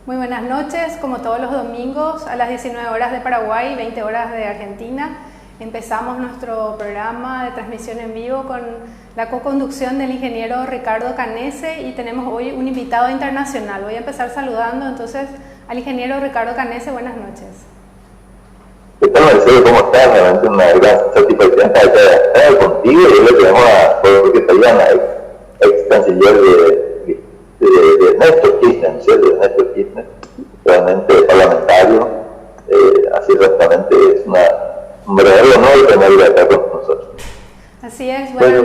Muy buenas noches, como todos los domingos a las 19 horas de Paraguay, 20 horas de Argentina. Empezamos nuestro programa de transmisión en vivo con la co-conducción del ingeniero Ricardo Canese y tenemos hoy un invitado internacional. Voy a empezar saludando entonces al ingeniero Ricardo Canese. Buenas noches. ¿Qué tal, Marcelo? ¿Cómo estás? Realmente una gran satisfacción estar contigo y hoy le tenemos a Jorge Sayana, ex canciller de Néstor Kirchner, ¿cierto? De Néstor Kirchner, realmente parlamentario, así exactamente es un verdadero honor tenerlo acá con nosotros. Así es, bueno,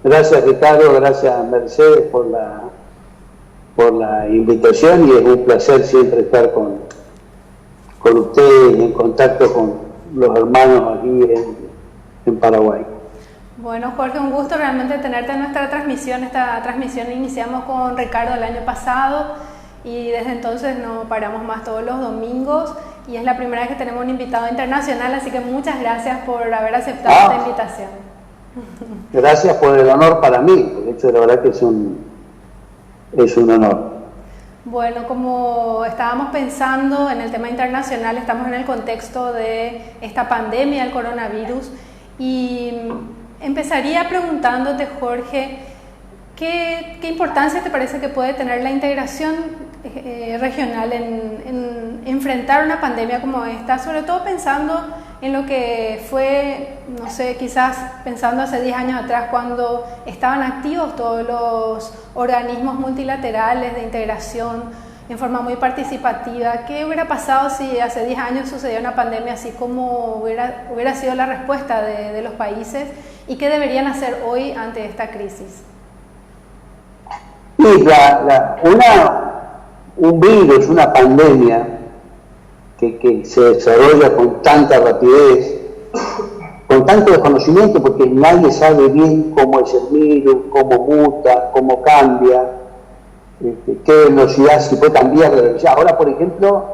gracias Ricardo, gracias Mercedes por la invitación y es un placer siempre estar con ustedes y en contacto con los hermanos aquí en Paraguay. Bueno, Jorge, un gusto realmente tenerte en nuestra transmisión. Esta transmisión iniciamos con Ricardo el año pasado y desde entonces no paramos más todos los domingos y es la primera vez que tenemos un invitado internacional, así que muchas gracias por haber aceptado esta invitación. Gracias por el honor para mí, de hecho la verdad que es un honor. Bueno, como estábamos pensando en el tema internacional, estamos en el contexto de esta pandemia del coronavirus y empezaría preguntándote, Jorge, ¿qué importancia te parece que puede tener la integración regional en enfrentar una pandemia como esta? Sobre todo pensando en lo que fue, no sé, quizás pensando hace 10 años atrás cuando estaban activos todos los organismos multilaterales de integración en forma muy participativa. ¿Qué hubiera pasado si hace 10 años sucedió una pandemia así? ¿Cómo hubiera sido la respuesta de los países? ¿Y qué deberían hacer hoy ante esta crisis? Sí, un virus, una pandemia que se desarrolla con tanta rapidez, con tanto desconocimiento, porque nadie sabe bien cómo es el virus, cómo muta, cómo cambia, qué velocidad, si puede cambiar de velocidad. Ahora, por ejemplo,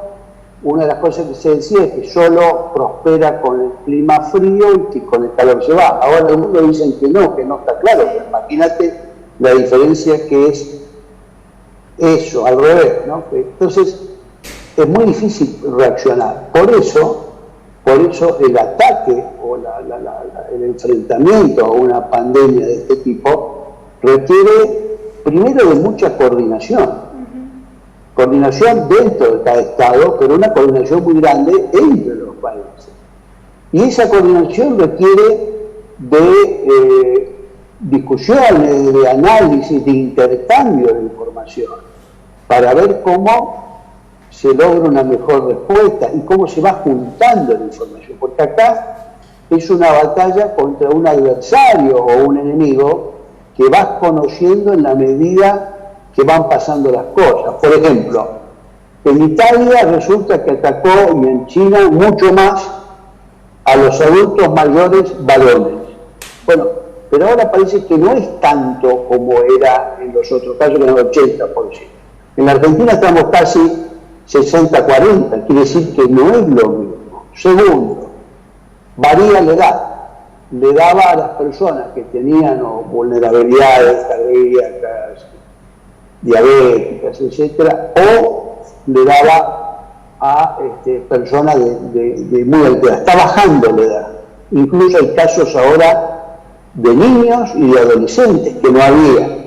una de las cosas que se decía es que solo prospera con el clima frío y que con el calor se va. Ahora algunos dicen que no está claro, pero imagínate la diferencia que es eso, al revés, ¿no? Entonces, es muy difícil reaccionar. Por eso el ataque o el enfrentamiento a una pandemia de este tipo requiere primero de mucha coordinación. Coordinación dentro de cada estado, pero una coordinación muy grande entre los países. Y esa coordinación requiere de discusiones, de análisis, de intercambio de información, para ver cómo se logra una mejor respuesta y cómo se va juntando la información, porque acá es una batalla contra un adversario o un enemigo que vas conociendo en la medida que van pasando las cosas. Por ejemplo, en Italia resulta que atacó, y en China mucho más, a los adultos mayores varones. Bueno, pero ahora parece que no es tanto como era en los otros casos, que era el 80%. En la Argentina estamos casi 60-40, quiere decir que no es lo mismo. Segundo, varía la edad. Le daba a las personas que tenían vulnerabilidades cardíacas, diabéticas, etcétera, o le daba a personas de muy alta edad. Está bajando la edad. Incluso hay casos ahora de niños y de adolescentes que no había.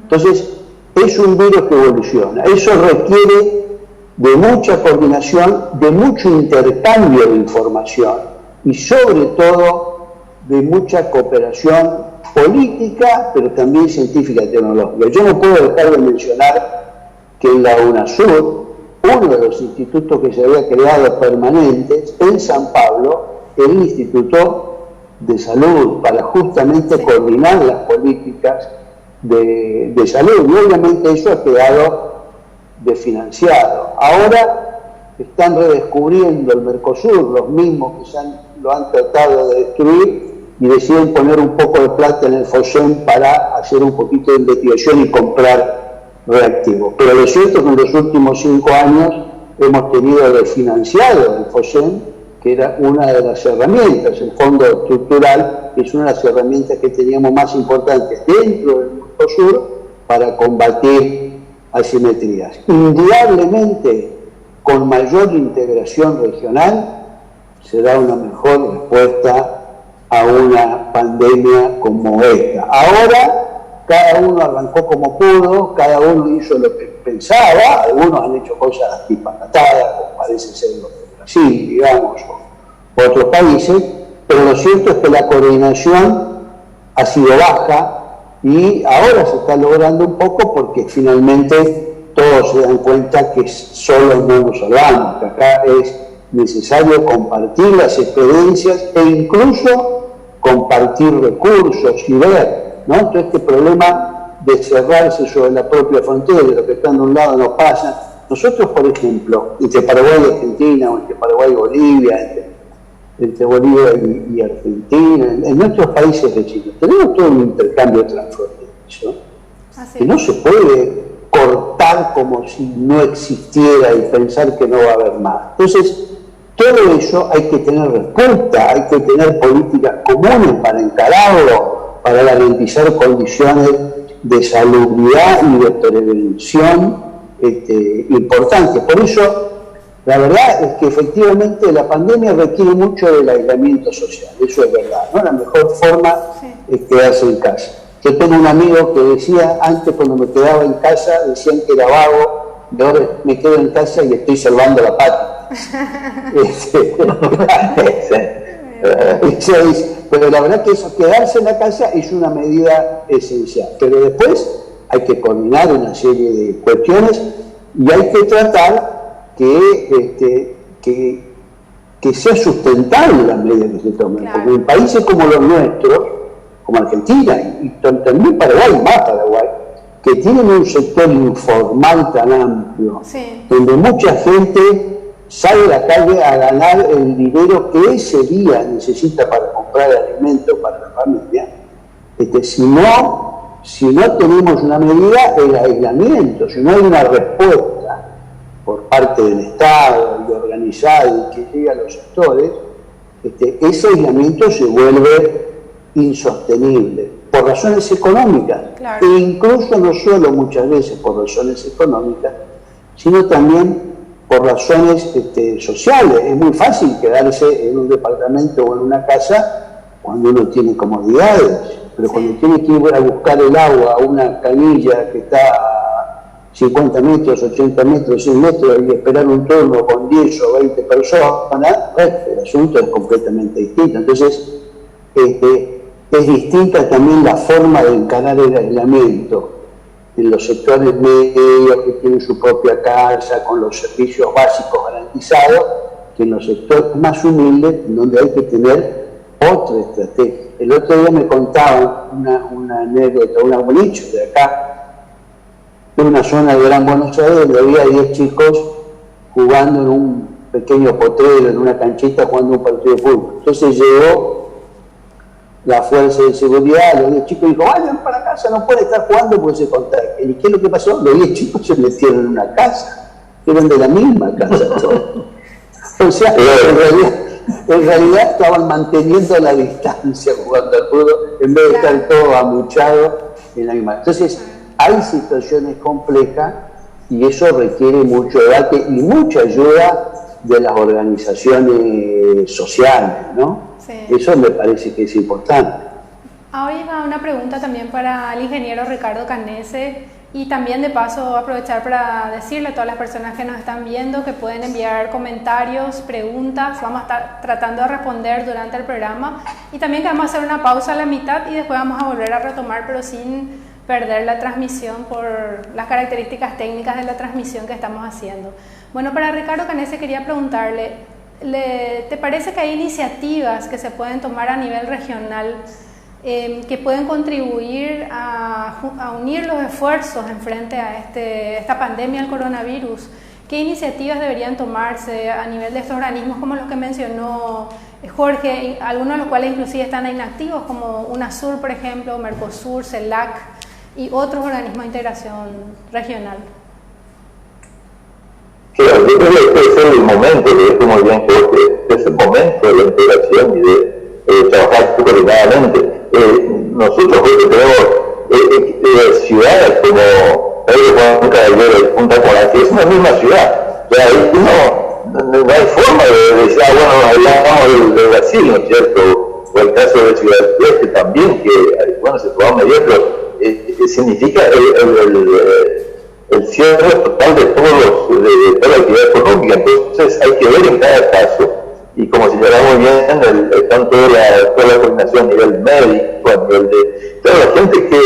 Entonces, es un virus que evoluciona. Eso requiere de mucha coordinación, de mucho intercambio de información y sobre todo de mucha cooperación política, pero también científica y tecnológica. Yo no puedo dejar de mencionar que en la UNASUR, uno de los institutos que se había creado permanentes en San Pablo, el Instituto de Salud, para justamente coordinar las políticas de salud, y obviamente eso ha quedado desfinanciado. Ahora están redescubriendo el Mercosur, los mismos que lo han tratado de destruir, y deciden poner un poco de plata en el FOSEM para hacer un poquito de investigación y comprar reactivos. Pero lo cierto es que en los últimos 5 años hemos tenido desfinanciado el FOSEM, que era una de las herramientas, el Fondo Estructural, que es una de las herramientas que teníamos más importantes dentro del Mercosur para combatir asimetrías. Indudablemente, con mayor integración regional, será una mejor respuesta a una pandemia como esta. Ahora, cada uno arrancó como pudo, cada uno hizo lo que pensaba, algunos han hecho cosas disparatadas, como parece ser los de Brasil, digamos, o otros países, pero lo cierto es que la coordinación ha sido baja y ahora se está logrando un poco porque finalmente todos se dan cuenta que solos no nos salvamos, que acá es necesario compartir las experiencias e incluso compartir recursos y ver, ¿no? Todo este problema de cerrarse sobre la propia frontera, de lo que está en un lado no pasa. Nosotros, por ejemplo, entre Paraguay y Argentina, o entre Paraguay y Bolivia, entre Bolivia y Argentina, en nuestros países vecinos, tenemos todo un intercambio transfronterizo que no se puede cortar como si no existiera y pensar que no va a haber más. Entonces, todo eso hay que tener respuesta, hay que tener políticas comunes para encararlo, para garantizar condiciones de salubridad y de prevención importantes. Por eso, la verdad es que efectivamente la pandemia requiere mucho del aislamiento social, eso es verdad, ¿no? La mejor forma es quedarse en casa. Yo tengo un amigo que decía, antes cuando me quedaba en casa, decían que era vago, y ahora me quedo en casa y estoy salvando la patria. Pero la verdad que eso, quedarse en la casa es una medida esencial. Pero después hay que coordinar una serie de cuestiones y hay que tratar que sea sustentable la medida que se tomen. Claro. Porque en países como los nuestros, como Argentina y también Paraguay, más Paraguay, que tienen un sector informal tan amplio, donde mucha gente sale a la calle a ganar el dinero que ese día necesita para comprar alimentos para la familia, si no tenemos una medida, el aislamiento, si no hay una respuesta por parte del Estado y organizado y que llegue a los sectores, ese aislamiento se vuelve insostenible por razones económicas, claro. E incluso no solo muchas veces por razones económicas, sino también por razones sociales. Es muy fácil quedarse en un departamento o en una casa cuando uno tiene comodidades, pero cuando tiene que ir a buscar el agua a una canilla que está a 50 metros, 80 metros, 100 metros y esperar un turno con 10 o 20 personas, el asunto es completamente distinto. Entonces, es distinta también la forma de encarar el aislamiento en los sectores medios que tienen su propia casa, con los servicios básicos garantizados, que en los sectores más humildes, donde hay que tener otra estrategia. El otro día me contaban una anécdota, una boliche de acá, en una zona de Gran Buenos Aires, donde había 10 chicos jugando en un pequeño potrero, en una canchita, jugando un partido de fútbol. Entonces llegó la fuerza de seguridad, los 10 chicos dijo, vayan para casa, no pueden estar jugando porque se contagian. ¿Y qué es lo que pasó? Los 10 chicos se metieron en una casa, eran de la misma casa todos. O sea, en realidad estaban manteniendo la distancia jugando al fútbol, en vez de estar todos amuchados en la misma. Entonces, hay situaciones complejas y eso requiere mucho debate y mucha ayuda de las organizaciones sociales, ¿no? Sí. Eso me parece que es importante. Ahora va una pregunta también para el ingeniero Ricardo Canese y también de paso aprovechar para decirle a todas las personas que nos están viendo que pueden enviar comentarios, preguntas, vamos a estar tratando de responder durante el programa y también que vamos a hacer una pausa a la mitad y después vamos a volver a retomar pero sin perder la transmisión por las características técnicas de la transmisión que estamos haciendo. Bueno, para Ricardo Canese quería preguntarle, ¿te parece que hay iniciativas que se pueden tomar a nivel regional que pueden contribuir a unir los esfuerzos en frente a esta pandemia del coronavirus? ¿Qué iniciativas deberían tomarse a nivel de estos organismos como los que mencionó Jorge, algunos de los cuales inclusive están inactivos como UNASUR, por ejemplo, Mercosur, CELAC y otros organismos de integración regional? Claro, yo creo que este es el momento, lo dijo muy bien Jorge, es el momento de la integración y de trabajar coordinadamente. Nosotros tenemos ciudades como Pedro Juan Caballero y Punta Coral, es una misma ciudad. O sea, ahí no hay forma de decir, bueno, hablamos de Brasil, ¿no es cierto? O el caso de Ciudad del Este también, que, bueno, se tomó medidas, pero significa el cierre total de toda la actividad económica. Entonces hay que ver en cada caso, y como señalaba muy bien, tanto toda la coordinación a nivel médico, a nivel de toda la gente que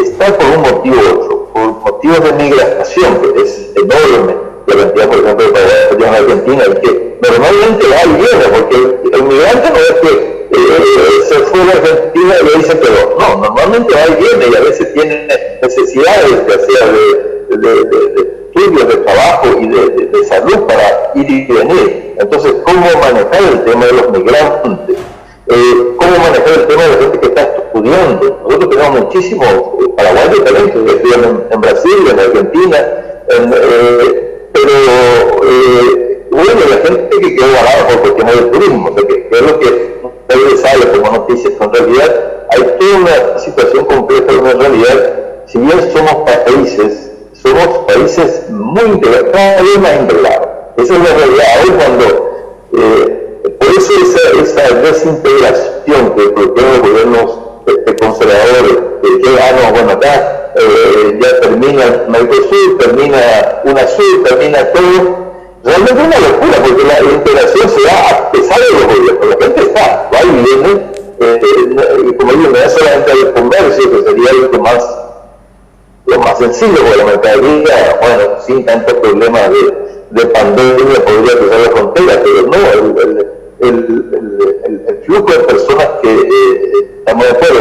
está por un motivo u otro, por motivos de migración, que es enorme, la cantidad, por ejemplo, de países en Argentina, y que normalmente va y viene, porque el migrante no es que se fue a Argentina y ahí se quedó. No, normalmente va y viene y a veces tiene necesidades, ya sea de estudios, de trabajo y de salud para ir y venir. Entonces, ¿cómo manejar el tema de los migrantes? ¿Cómo manejar el tema de la gente que está estudiando? Nosotros tenemos muchísimos paraguayos talentos que estudian en Brasil, en Argentina, pero bueno, la gente que quedó varada por cuestiones de turismo, o sea, que es lo que ustedes saben como noticias, en realidad hay toda una situación compleja, una realidad. Si bien somos países muy integrados, cada vez más integrados. Esa es la realidad. Hoy por eso esa desintegración que proponen los gobiernos conservadores, que bueno, acá ya termina Mercosur, termina UNASUR, termina todo. Realmente es una locura, porque la integración se da a pesar de los gobiernos. La gente está, va y viene, y como digo, no es solamente el comercio, que sería lo más sencillo, porque la mercadería, bueno, sin tantos problemas de pandemia podría cruzar la frontera, pero no, el flujo de personas que estamos de acuerdo,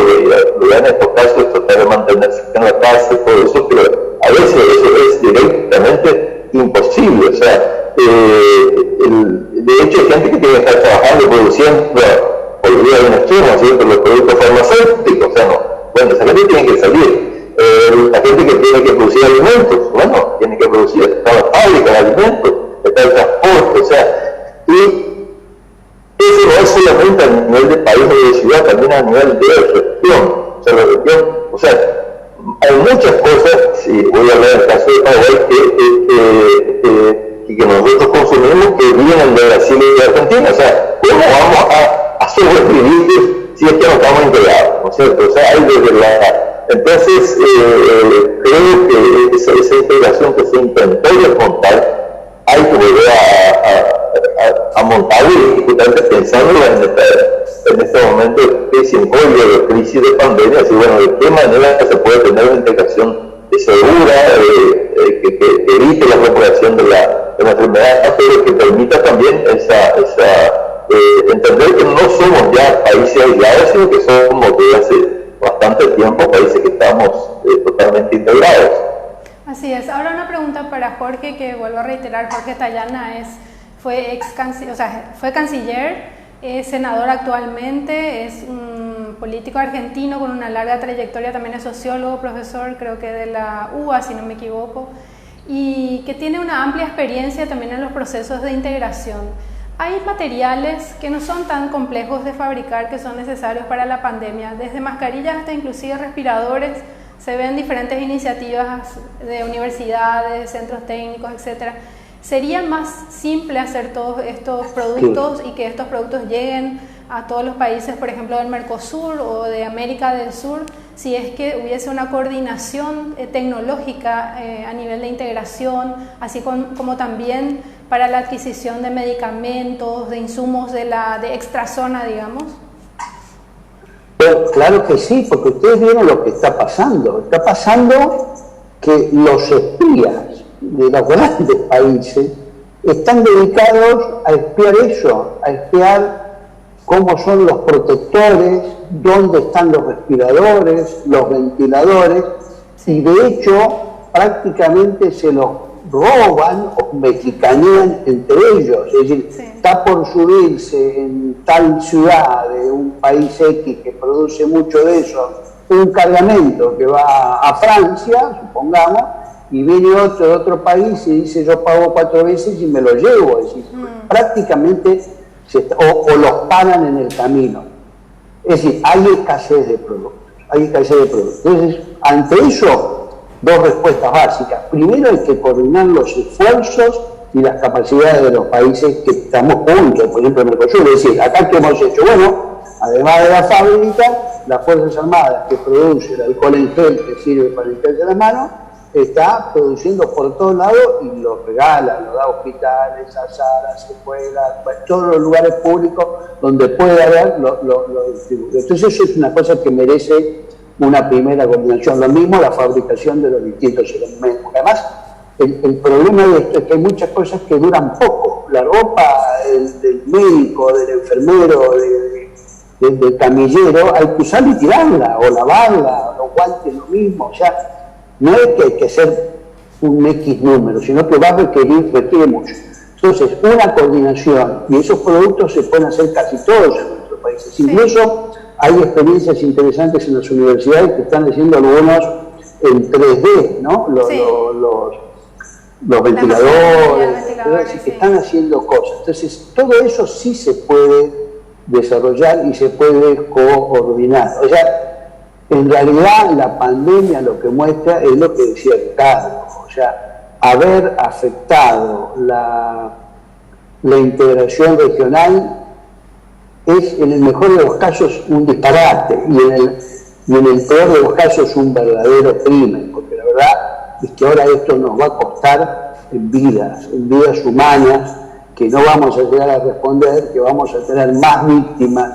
en estos casos tratar de mantenerse en la casa, todo eso, pero a veces eso es directamente imposible. O sea, de hecho hay gente que tiene que estar trabajando, produciendo por vía de un extremo, ¿cierto? Los productos farmacéuticos, o sea, no, bueno, esa gente tiene que salir. La gente que tiene que producir alimentos, bueno, tiene que producir, está la fábrica de alimentos, está el transporte, o sea, y eso no es solamente a nivel de país o de ciudad, también a nivel de región, o sea, hay muchas cosas, y voy a hablar del caso de Paraguay, que nosotros consumimos que vienen de Brasil y de Argentina, o sea, ¿cómo vamos a sobrevivir si es que no estamos integrados, ¿no es cierto? O sea, hay desde entonces, creo que esa integración que se intentó desmontar, hay que volver a montarlo y justamente pensándolo en este momento de crisis en COVID, de crisis de pandemia, así, bueno, de qué manera se puede tener una integración segura, que evite la propagación de la enfermedad, pero que permita también entender que no somos ya países aislados, sino que somos desde hace bastante tiempo países que estamos totalmente integrados. Así es. Ahora una pregunta para Jorge, que vuelvo a reiterar. Jorge Tayana fue canciller, es senador actualmente, es un político argentino con una larga trayectoria, también es sociólogo, profesor, creo que de la UBA, si no me equivoco, y que tiene una amplia experiencia también en los procesos de integración. Hay materiales que no son tan complejos de fabricar, que son necesarios para la pandemia, desde mascarillas hasta inclusive respiradores. Se ven diferentes iniciativas de universidades, centros técnicos, etc. ¿Sería más simple hacer todos estos productos y que estos productos lleguen a todos los países, por ejemplo, del Mercosur o de América del Sur, si es que hubiese una coordinación tecnológica a nivel de integración, así como también para la adquisición de medicamentos, de insumos de extrazona, digamos? Pero claro que sí, porque ustedes vieron lo que está pasando. Está pasando que los espías de los grandes países están dedicados a espiar eso, a espiar cómo son los protectores, dónde están los respiradores, los ventiladores, y de hecho prácticamente se los roban o mexicanean entre ellos. Es decir, está por subirse en tal ciudad de un país X que produce mucho de eso, un cargamento que va a Francia, supongamos, y viene otro de otro país y dice yo pago 4 veces y me lo llevo. Es decir, prácticamente o los paran en el camino. Es decir, hay escasez de productos, Entonces, ante eso, dos respuestas básicas. Primero, hay que coordinar los esfuerzos y las capacidades de los países que estamos juntos, por ejemplo, en Mercosur. Es decir, acá que hemos hecho, bueno, además de la fábrica, las Fuerzas Armadas que produce el alcohol en gel que sirve para limpiarse las manos, está produciendo por todos lados y lo regala, lo da a hospitales, a salas, escuelas, a todos los lugares públicos donde puede haber, lo distribuye. Entonces eso es una cosa que merece una primera coordinación. Lo mismo la fabricación de los distintos elementos. Además, el problema de esto es que hay muchas cosas que duran poco. La ropa del médico, del enfermero, del camillero, hay que usarla y tirarla, o lavarla, los guantes lo mismo. O sea, no es que hay que hacer un X número, sino que va a requiere mucho. Entonces, una coordinación, y esos productos se pueden hacer casi todos en nuestros países. Sí. Incluso hay experiencias interesantes en las universidades que están haciendo algunos en 3D, ¿no? Los ventiladores, que están haciendo cosas. Entonces, todo eso sí se puede desarrollar y se puede coordinar. O sea, en realidad la pandemia lo que muestra es lo que decía Ricardo, o sea, haber afectado la integración regional es en el mejor de los casos un disparate y en el peor de los casos un verdadero crimen, porque la verdad es que ahora esto nos va a costar en vidas humanas, que no vamos a llegar a responder, que vamos a tener más víctimas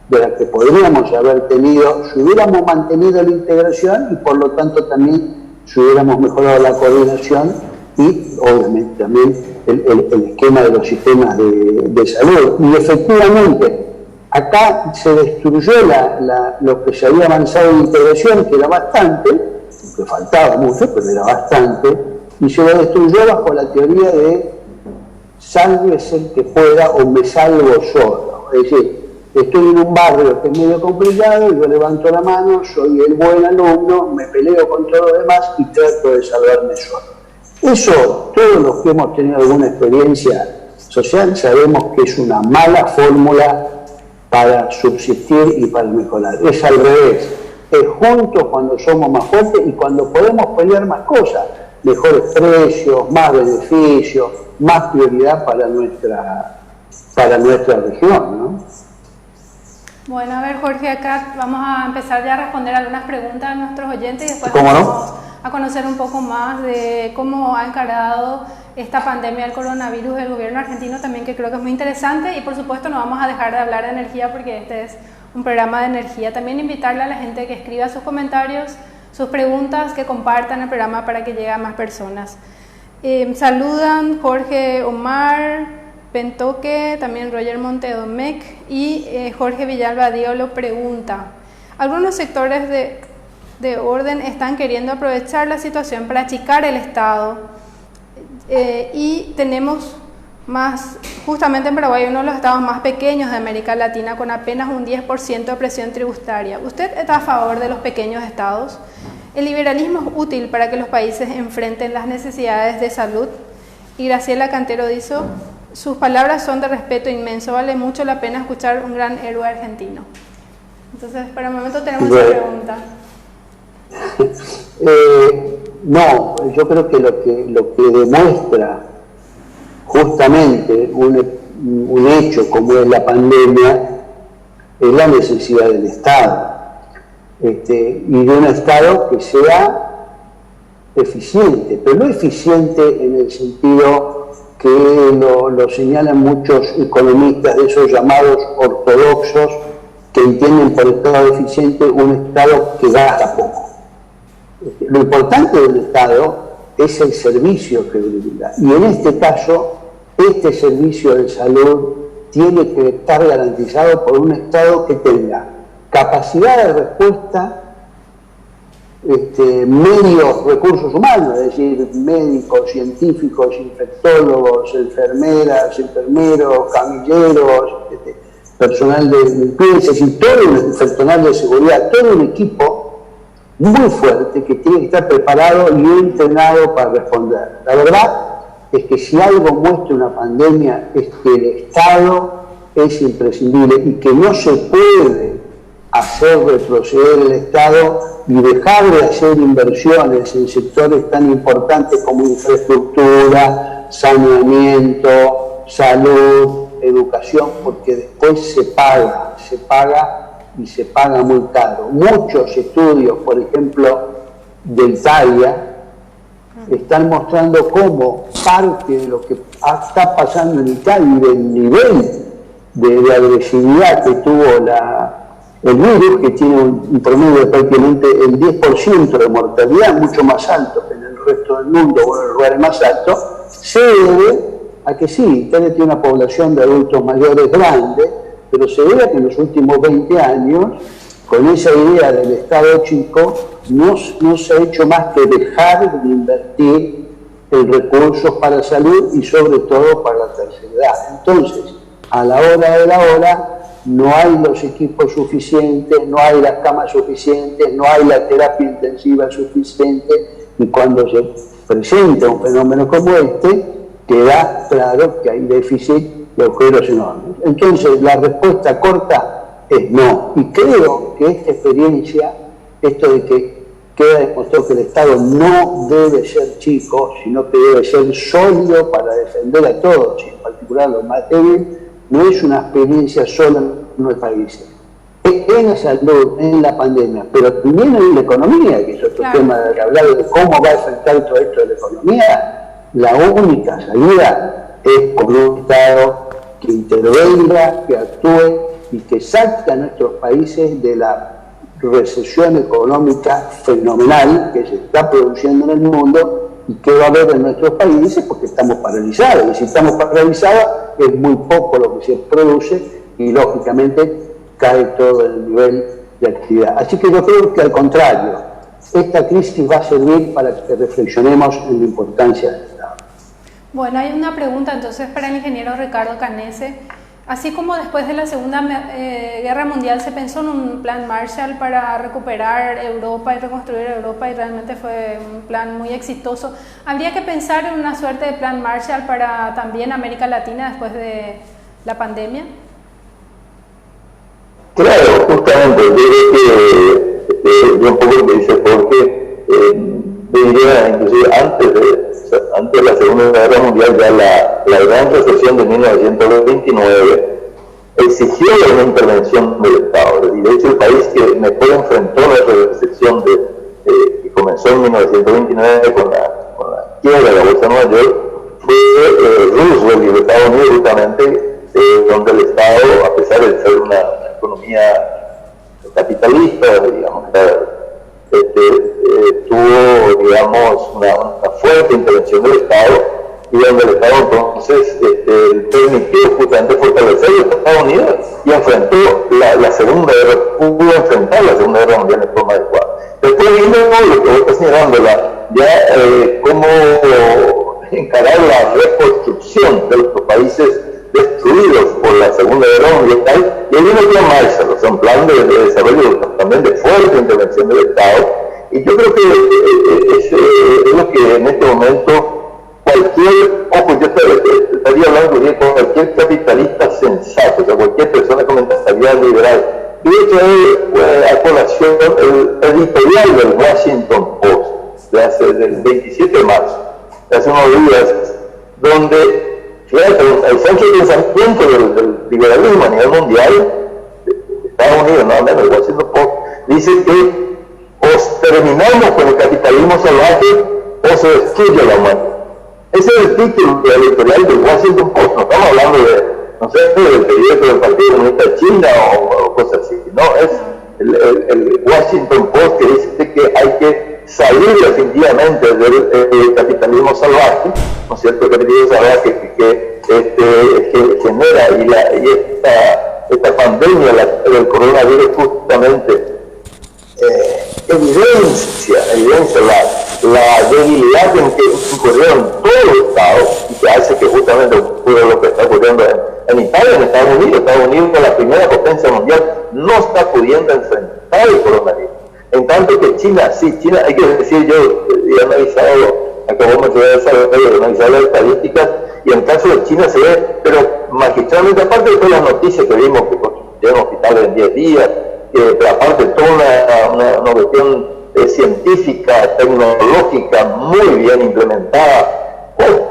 de las que podríamos haber tenido si hubiéramos mantenido la integración y por lo tanto también si hubiéramos mejorado la coordinación y obviamente también el esquema de los sistemas de salud. Y efectivamente, acá se destruyó lo que se había avanzado en integración, que era bastante, que faltaba mucho, pero era bastante, y se lo destruyó bajo la teoría de sálvese el que pueda o me salvo solo. Es decir, estoy en un barrio que es medio complicado, yo levanto la mano, soy el buen alumno, me peleo con todos los demás y trato de salvarme solo. Eso, todos los que hemos tenido alguna experiencia social, sabemos que es una mala fórmula para subsistir y para mejorar. Es al revés, es juntos cuando somos más fuertes y cuando podemos pelear más cosas, mejores precios, más beneficios, más prioridad para nuestra región, ¿no? Bueno, a ver, Jorge, acá vamos a empezar ya a responder algunas preguntas de nuestros oyentes y después vamos a conocer un poco más de cómo ha encarado esta pandemia del coronavirus el gobierno argentino también, que creo que es muy interesante, y por supuesto no vamos a dejar de hablar de energía porque este es un programa de energía. También invitarle a la gente que escriba sus comentarios, sus preguntas, que compartan el programa para que llegue a más personas. Saludan Jorge Omar Pentoque, también Roger Montedomec y Jorge Villalba Diolo pregunta: algunos sectores de orden están queriendo aprovechar la situación para achicar el Estado y tenemos justamente en Paraguay, uno de los estados más pequeños de América Latina con apenas un 10% de presión tributaria. ¿Usted está a favor de los pequeños estados? ¿El liberalismo es útil para que los países enfrenten las necesidades de salud? Y Graciela Cantero dice: sus palabras son de respeto inmenso, vale mucho la pena escuchar un gran héroe argentino. Entonces, para el momento tenemos esa pregunta. No, yo creo que lo que demuestra justamente un hecho como es la pandemia es la necesidad del Estado, y de un Estado que sea eficiente, pero no eficiente en el sentido que lo señalan muchos economistas de esos llamados ortodoxos, que entienden por Estado eficiente un Estado que gasta poco. Lo importante del Estado es el servicio que brinda, y en este caso, este servicio de salud tiene que estar garantizado por un Estado que tenga capacidad de respuesta, medios, recursos humanos, es decir, médicos, científicos, infectólogos, enfermeras, enfermeros, camilleros, personal de limpieza, es decir, todo un personal de seguridad, todo un equipo muy fuerte que tiene que estar preparado y entrenado para responder. La verdad es que si algo muestra una pandemia es que el Estado es imprescindible y que no se puede hacer retroceder el Estado y dejar de hacer inversiones en sectores tan importantes como infraestructura, saneamiento, salud, educación, porque después se paga y se paga muy caro. Muchos estudios, por ejemplo, de Italia, están mostrando cómo parte de lo que está pasando en Italia y del nivel de agresividad que tuvo el virus, que tiene un promedio de prácticamente el 10% de mortalidad, mucho más alto que en el resto del mundo o en los lugares más altos, se debe a que sí, Italia tiene una población de adultos mayores grande, pero se debe a que en los últimos 20 años, con esa idea del Estado chico, no se ha hecho más que dejar de invertir en recursos para salud y sobre todo para la tercera edad. Entonces, a la hora de la hora, no hay los equipos suficientes, no hay las camas suficientes, no hay la terapia intensiva suficiente, y cuando se presenta un fenómeno como este, queda claro que hay déficit de agujeros enormes. Entonces, la respuesta corta es no. Y creo que esta experiencia, esto de que queda demostrado que el Estado no debe ser chico, sino que debe ser sólido para defender a todos, y en particular a los más débiles, no es una experiencia sola en nuestros países. En la salud, en la pandemia, pero también en la economía, que es otro tema de hablar de cómo va a afectar todo esto de la economía. La única salida es con un Estado que intervenga, que actúe y que saque a nuestros países de la recesión económica fenomenal que se está produciendo en el mundo y que va a haber en nuestros países porque estamos paralizados. Y si estamos paralizados es muy poco lo que se produce y lógicamente cae todo el nivel de actividad. Así que yo creo que al contrario, esta crisis va a servir para que reflexionemos en la importancia del Estado. Bueno, hay una pregunta entonces para el ingeniero Ricardo Canese. Así como después de la Segunda Guerra Mundial se pensó en un plan Marshall para recuperar Europa y reconstruir Europa, y realmente fue un plan muy exitoso, ¿habría que pensar en una suerte de plan Marshall para también América Latina después de la pandemia? Claro, justamente, yo creo que un poco lo que dice Jorge, diría inclusive antes de la Segunda Guerra Mundial, ya la gran recesión de 1929 exigió una intervención del Estado, y de hecho el país que mejor enfrentó la recesión que comenzó en 1929 con la quiebra de la Bolsa de Nueva York fue Roosevelt y los Estados Unidos, justamente, donde el Estado, a pesar de ser una economía capitalista, digamos, tuvo, digamos, una fuerte intervención del Estado, y donde el Estado entonces permitió justamente fortalecer a los Estados Unidos y enfrentó la Segunda Guerra, pudo enfrentar la Segunda Guerra Mundial de forma adecuada. Después vino lo que vos estás señalando, cómo encarar la reconstrucción de los países destruidos por la Segunda Guerra Mundial, y ahí viene el plan Marshall, o sea, un plan de desarrollo también de fuerte intervención del Estado, y yo creo que es lo que en este momento yo estaría hablando de cualquier capitalista sensato, o sea, cualquier persona con mentalidad liberal, y de hecho a colación el editorial del Washington Post del 27 de marzo, de hace unos días, donde el centro de pensamiento del liberalismo a nivel mundial, de Estados Unidos, nada menos, el Washington Post, dice que o terminamos con el capitalismo salvaje o se destruye la humanidad. Ese es el título editorial del Washington Post. No estamos hablando del periódico del Partido Comunista de China o cosas así. No, es el Washington Post que dice que hay que salir definitivamente del capitalismo salvaje, ¿no es cierto? El capitalismo salvaje que genera y esta pandemia del coronavirus justamente evidencia la debilidad en que incurrieron todos los estados, y que hace que justamente ocurra lo que está ocurriendo en Italia, en Estados Unidos. Estados Unidos, la primera potencia mundial, no está pudiendo enfrentar el coronavirus. En tanto que China, hay que decir, yo he analizado, acabamos de analizar las estadísticas, y en el caso de China se ve, pero magistralmente, aparte de todas las noticias que vimos, que construyeron hospitales en 10 días, pero aparte toda una cuestión científica, tecnológica, muy bien implementada,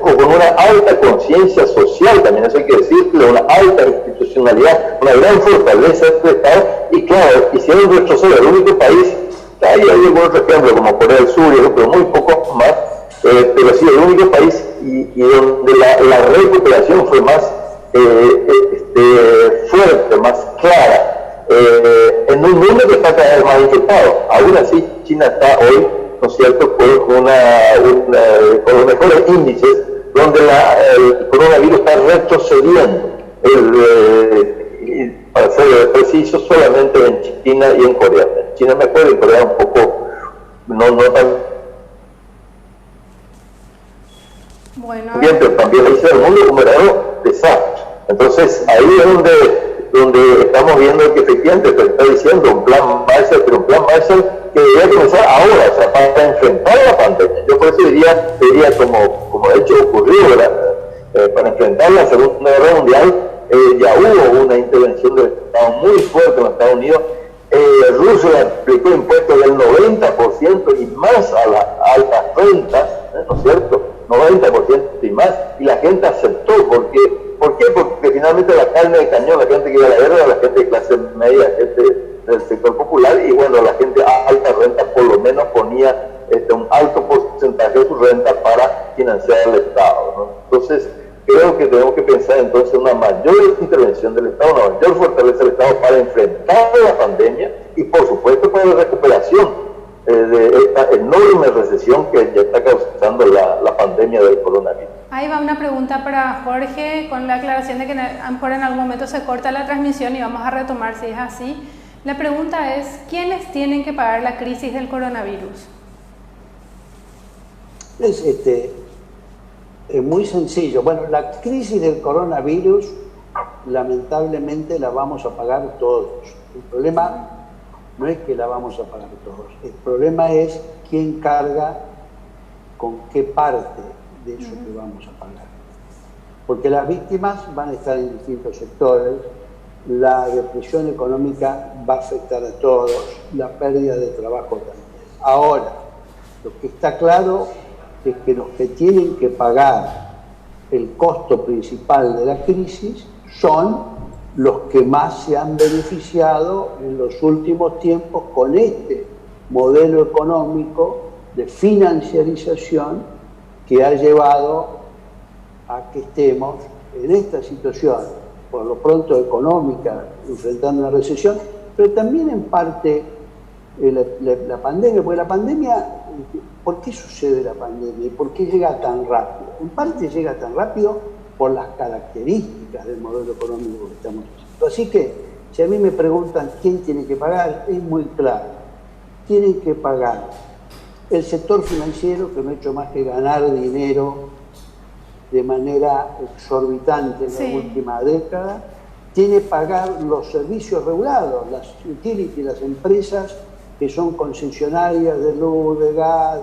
con una alta conciencia social, también eso hay que decirlo, una alta institucionalidad, una gran fortaleza de este Estado, y claro, hicieron retroceder el único país, hay algún otro ejemplo como Corea del Sur, pero muy pocos más, pero sí el único país y donde la recuperación fue más fuerte, más clara, en un mundo que está cada vez más infectado. Aún así, China está hoy, ¿no es cierto?, con los mejores índices, donde el coronavirus está retrocediendo, para ser preciso, solamente en China y en Corea. En China mejor, en Corea un poco, no tan bueno, bien, pero también dice el mundo como verdadero desastre. Entonces ahí es donde estamos viendo que efectivamente te está diciendo un plan Marshall, pero un plan Marshall que debería comenzar ahora, o sea, para enfrentar la pandemia. Yo por eso diría como de hecho ocurrió, para enfrentar la Segunda Guerra Mundial, ya hubo una intervención del Estado muy fuerte en los Estados Unidos. Rusia aplicó impuestos del 90% y más a las altas rentas, ¿no es cierto? 90% y más, y la gente aceptó. ¿Por qué? Porque finalmente la carne de cañón, la gente que iba a la guerra era la gente de clase media, la gente del sector popular, y bueno, la gente a alta renta por lo menos ponía un alto porcentaje de su renta para financiar el Estado, ¿no? Entonces, creo que tenemos que pensar entonces en una mayor intervención del Estado, una mayor fortaleza del Estado para enfrentar la pandemia y por supuesto para la recuperación de esta enorme recesión que ya está causando la pandemia del coronavirus. Ahí va una pregunta para Jorge, con la aclaración de que a lo mejor en algún momento se corta la transmisión y vamos a retomar si es así. La pregunta es, ¿quiénes tienen que pagar la crisis del coronavirus? Es muy sencillo. Bueno, la crisis del coronavirus lamentablemente la vamos a pagar todos. El problema no es que la vamos a pagar todos, el problema es quién carga con qué parte de eso que vamos a pagar. Porque las víctimas van a estar en distintos sectores, la depresión económica va a afectar a todos, la pérdida de trabajo también. Ahora, lo que está claro es que los que tienen que pagar el costo principal de la crisis son los que más se han beneficiado en los últimos tiempos con este modelo económico de financiarización que ha llevado a que estemos en esta situación, por lo pronto económica, enfrentando una recesión, pero también en parte la pandemia, porque la pandemia, ¿por qué sucede la pandemia y por qué llega tan rápido? En parte llega tan rápido por las características del modelo económico que estamos haciendo. Así que, si a mí me preguntan quién tiene que pagar, es muy claro. Tienen que pagar el sector financiero, que no ha hecho más que ganar dinero de manera exorbitante en la última década. Tiene que pagar los servicios regulados, las utilities, las empresas que son concesionarias de luz, de gas,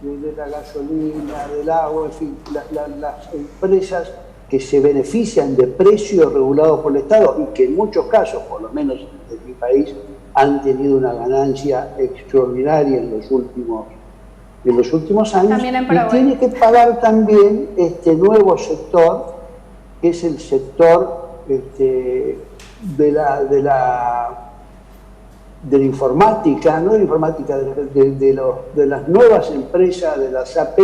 de la gasolina, del agua, en fin, las empresas que se benefician de precios regulados por el Estado y que en muchos casos, por lo menos en mi país, han tenido una ganancia extraordinaria en los últimos años. Y tiene que pagar también este nuevo sector, que es el sector de la informática, no de la informática, de las nuevas empresas, de las AP,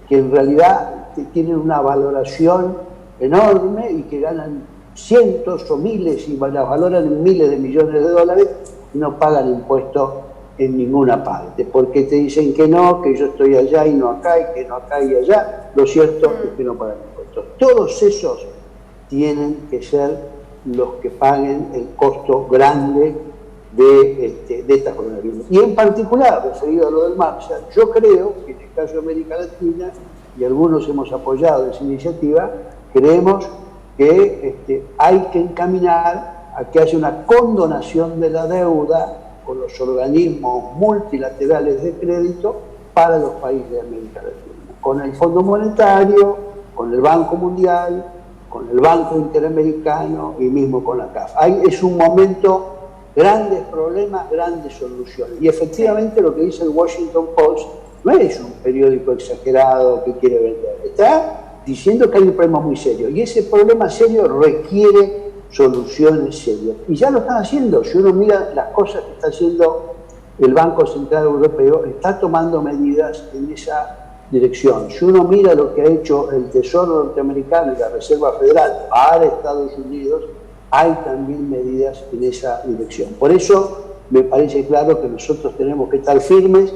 que en realidad tienen una valoración enorme y que ganan cientos o miles y las valoran en miles de millones de dólares y no pagan impuestos en ninguna parte, porque te dicen que no, que yo estoy allá y no acá, y que no acá y allá. Lo cierto es que no pagan impuestos. Todos esos tienen que ser los que paguen el costo grande de esta coronavirus. Y en particular, referido a lo del Marshall, yo creo que en el caso de América Latina, y algunos hemos apoyado esa iniciativa, creemos que hay que encaminar a que haya una condonación de la deuda con los organismos multilaterales de crédito para los países de América Latina, con el Fondo Monetario, con el Banco Mundial, con el Banco Interamericano y mismo con la CAF. Es un momento grandes problemas, grandes soluciones. Y efectivamente lo que dice el Washington Post no es un periódico exagerado que quiere vender, está diciendo que hay un problema muy serio, y ese problema serio requiere soluciones serias. Y ya lo están haciendo. Si uno mira las cosas que está haciendo el Banco Central Europeo, está tomando medidas en esa dirección. Si uno mira lo que ha hecho el Tesoro norteamericano y la Reserva Federal para Estados Unidos, hay también medidas en esa dirección. Por eso me parece claro que nosotros tenemos que estar firmes,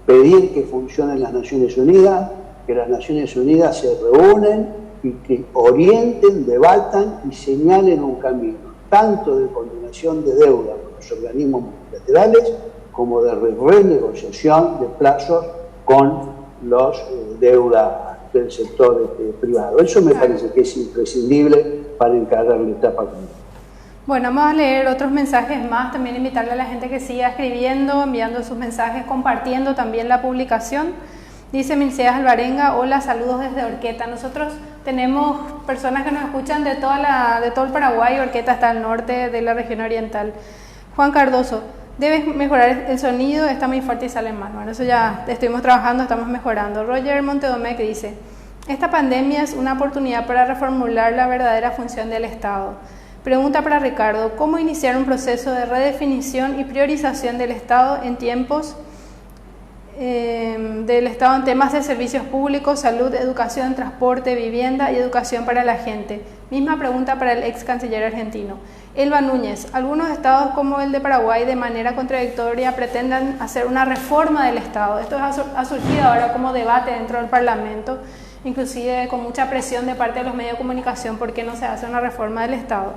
pedir que funcionen las Naciones Unidas, que las Naciones Unidas se reúnen y que orienten, debatan y señalen un camino, tanto de condonación de deuda con los organismos multilaterales como de renegociación de plazos con los deuda del sector privado. Eso me parece que es imprescindible para encarar la etapa actual. Bueno, vamos a leer otros mensajes más, también invitarle a la gente que siga escribiendo, enviando sus mensajes, compartiendo también la publicación. Dice Milceas Alvarenga, hola, saludos desde Orqueta. Nosotros tenemos personas que nos escuchan de todo el Paraguay, Orqueta está al norte de la región oriental. Juan Cardoso, debes mejorar el sonido, está muy fuerte y sale mal. Bueno, eso ya estuvimos trabajando, estamos mejorando. Roger Montedomec dice, esta pandemia es una oportunidad para reformular la verdadera función del Estado. Pregunta para Ricardo, ¿cómo iniciar un proceso de redefinición y priorización del Estado en tiempos en temas de servicios públicos, salud, educación, transporte, vivienda y educación para la gente? Misma pregunta para el ex canciller argentino. Elba Núñez, algunos estados como el de Paraguay de manera contradictoria pretenden hacer una reforma del Estado. Esto ha surgido ahora como debate dentro del Parlamento, inclusive con mucha presión de parte de los medios de comunicación porque no se hace una reforma del Estado.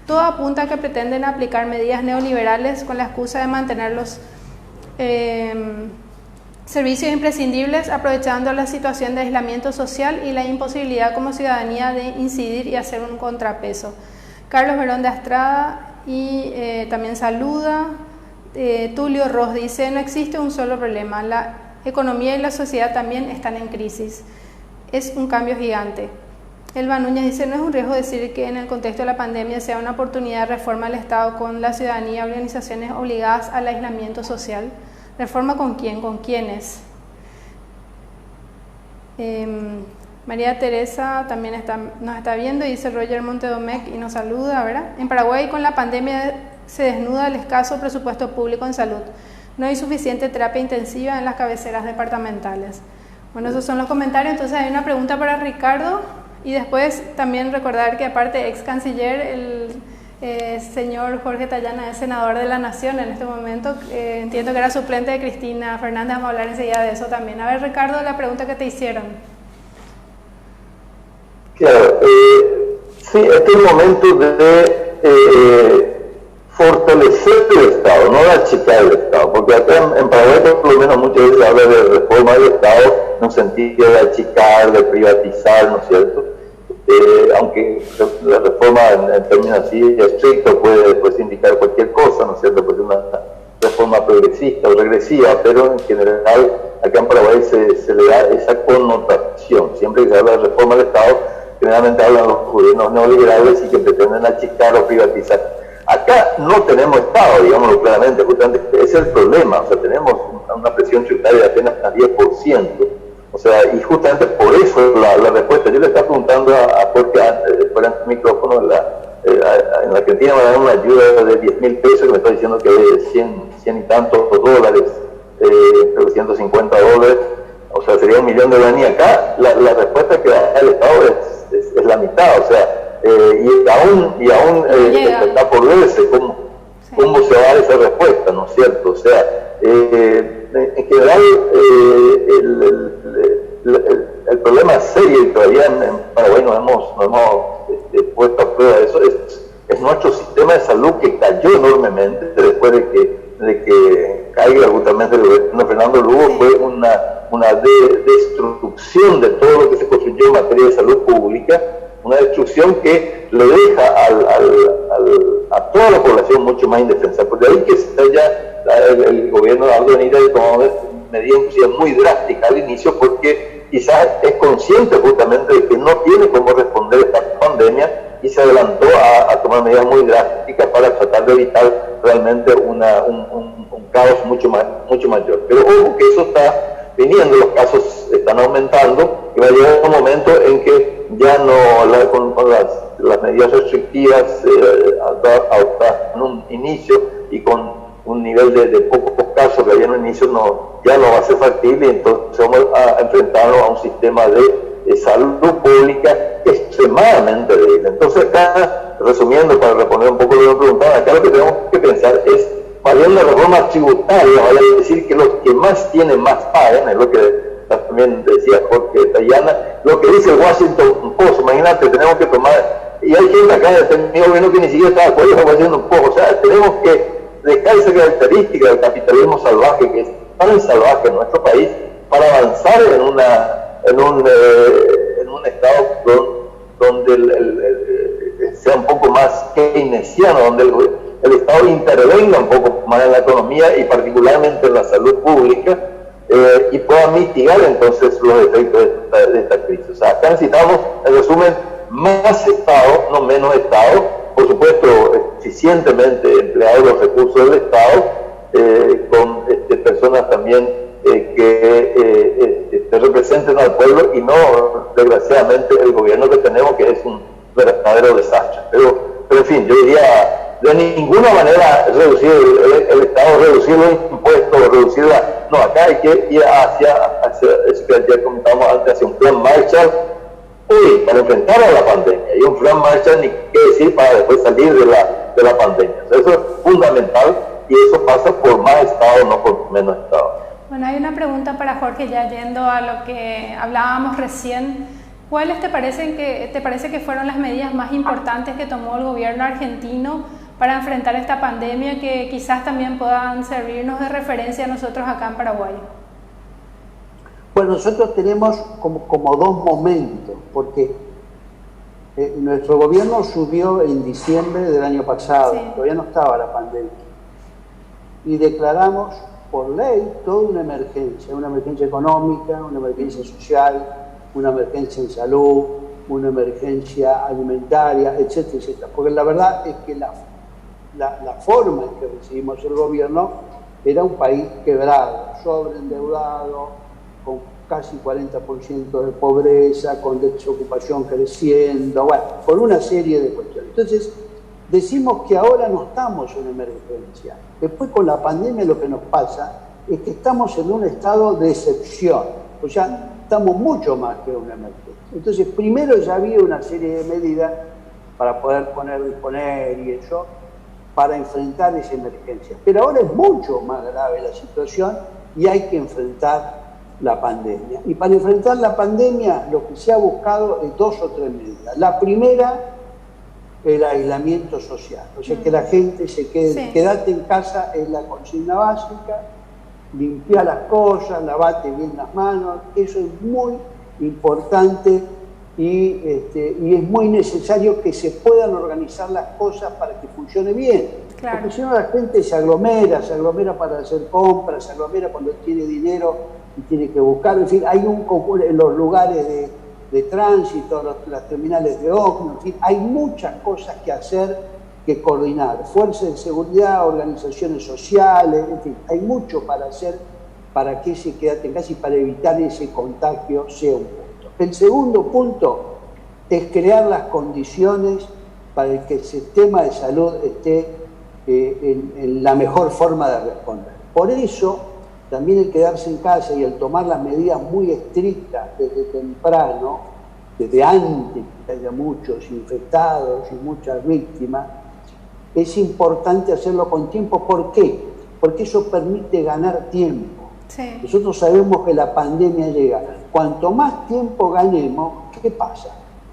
Todo apunta a que pretenden aplicar medidas neoliberales con la excusa de mantener los servicios imprescindibles, aprovechando la situación de aislamiento social y la imposibilidad como ciudadanía de incidir y hacer un contrapeso. Carlos Verón de Astrada y también saluda. Tulio Ross dice, no existe un solo problema, la economía y la sociedad también están en crisis. Es un cambio gigante. Elba Núñez dice, no es un riesgo decir que en el contexto de la pandemia sea una oportunidad de reforma del Estado con la ciudadanía y organizaciones obligadas al aislamiento social. ¿Reforma con quién? ¿Con quiénes? María Teresa también nos está viendo y dice Roger Montedomec y nos saluda, ¿verdad? En Paraguay con la pandemia se desnuda el escaso presupuesto público en salud. No hay suficiente terapia intensiva en las cabeceras departamentales. Bueno, esos son los comentarios. Entonces hay una pregunta para Ricardo y después también recordar que aparte ex canciller, el señor Jorge Tallana es senador de la Nación en este momento. Entiendo que era suplente de Cristina Fernández, vamos a hablar enseguida de eso también. A ver, Ricardo, la pregunta que te hicieron. Claro, sí, este es el momento de fortalecer el Estado, no de achicar el Estado, porque acá en Paraguay por lo menos muchas veces habla de reforma del Estado en un sentido de achicar, de privatizar, ¿no es cierto? Aunque la reforma en términos así estrictos puede indicar cualquier cosa, ¿no es cierto? Porque una reforma progresista o regresiva, pero en general acá en Paraguay se le da esa connotación. Siempre que se habla de reforma del Estado, generalmente hablan los gobiernos neoliberales y que pretenden achicar o privatizar. Acá no tenemos Estado, digámoslo claramente, justamente ese es el problema, o sea, tenemos una presión tributaria de apenas al 10%, o sea, y justamente por eso la respuesta. Yo le estaba preguntando a Jorge fuera del micrófono, en la Argentina me dan una ayuda de 10.000 pesos, que me está diciendo que es 100 y tantos dólares, creo que 150 dólares, o sea, sería 1 millón de guaraníes. Acá la respuesta que da el Estado es la mitad, o sea, y aún está por verse cómo se va a dar esa respuesta, ¿no es cierto? O sea, en general el problema serio, y todavía en Paraguay no hemos puesto a prueba eso, es nuestro sistema de salud, que cayó enormemente después de que caiga justamente el gobierno de Fernando Lugo. Fue una destrucción de todo lo que se construyó en materia de salud pública, una destrucción que le deja a toda la población mucho más indefensa. Por ahí que el gobierno de Aldo Benítez tomó medidas muy drásticas al inicio, porque quizás es consciente justamente de que no tiene cómo responder a esta pandemia y se adelantó a tomar medidas muy drásticas para tratar de evitar realmente un caos mucho mayor. Pero ojo que eso está viniendo, los casos están aumentando y va a llegar un momento en que ya no, con las medidas restrictivas en un inicio y con un nivel de pocos casos que había en un inicio, ya no va a ser factible, y entonces vamos a enfrentarnos a un sistema de salud pública extremadamente débil. Entonces acá, resumiendo, para responder un poco lo que me preguntaban, acá lo que tenemos que pensar es, más bien la reforma tributaria, vale decir que los que más tienen más pagan, es lo que también decía Jorge Tayana, lo que dice el Washington Post. Imagínate, tenemos que tomar, y hay gente acá de mi gobierno que ni siquiera está de acuerdo con el Washington Post, o sea, tenemos que dejar esa característica del capitalismo salvaje, que es tan salvaje en nuestro país, para avanzar en un estado donde sea un poco más keynesiano, donde el Estado intervenga un poco más en la economía y particularmente en la salud pública, y pueda mitigar entonces los efectos de esta crisis. O sea, acá necesitamos, en resumen, más Estado, no menos Estado, por supuesto, eficientemente empleados los recursos del Estado, con personas también que representen al pueblo y no, desgraciadamente, el gobierno que tenemos, que es un verdadero desastre. Pero en fin, yo diría, de ninguna manera reducir el Estado, reducir los impuestos, reducir no, acá hay que ir hacia eso que ya comentábamos antes, hacia un plan Marshall, para enfrentar a la pandemia, y un plan Marshall, ni qué decir, para después salir de la pandemia. O sea, eso es fundamental, y eso pasa por más Estado, no por menos Estado. Bueno, hay una pregunta para Jorge, ya yendo a lo que hablábamos recién. ¿Cuáles te parece que fueron las medidas más importantes que tomó el gobierno argentino para enfrentar esta pandemia, que quizás también puedan servirnos de referencia a nosotros acá en Paraguay? Bueno, nosotros tenemos como dos momentos, porque nuestro gobierno subió en diciembre del año pasado, sí. Todavía no estaba la pandemia, y declaramos por ley toda una emergencia económica, una emergencia social, una emergencia en salud, una emergencia alimentaria, etcétera, etcétera. Porque la verdad es que la forma en que recibimos el gobierno era un país quebrado, sobreendeudado, con casi 40% de pobreza, con desocupación creciendo, bueno, con una serie de cuestiones. Entonces, decimos que ahora no estamos en emergencia. Después, con la pandemia, lo que nos pasa es que estamos en un estado de excepción, o sea, estamos mucho más que una emergencia. Entonces, primero ya había una serie de medidas para poder disponer y eso, para enfrentar esa emergencia. Pero ahora es mucho más grave la situación y hay que enfrentar la pandemia. Y para enfrentar la pandemia, lo que se ha buscado es 2 o 3 medidas. La primera, el aislamiento social. O sea, que la gente se quede, sí. Quedate en casa es la consigna básica, limpiar las cosas, lavate bien las manos, eso es muy importante y es muy necesario que se puedan organizar las cosas para que funcione bien. Claro. Porque si no la gente se aglomera para hacer compras, se aglomera cuando tiene dinero y tiene que buscar, en fin, hay en los lugares de tránsito, las terminales de ómnibus, en fin, hay muchas cosas que hacer, que coordinar, fuerzas de seguridad, organizaciones sociales, en fin, hay mucho para hacer para que ese quédate en casa y para evitar ese contagio sea un punto. El segundo punto es crear las condiciones para que el sistema de salud esté en la mejor forma de responder. Por eso, también el quedarse en casa y el tomar las medidas muy estrictas desde temprano, desde antes que haya muchos infectados y muchas víctimas, es importante hacerlo con tiempo. ¿Por qué? Porque eso permite ganar tiempo. Sí. Nosotros sabemos que la pandemia llega. Cuanto más tiempo ganemos, ¿qué pasa?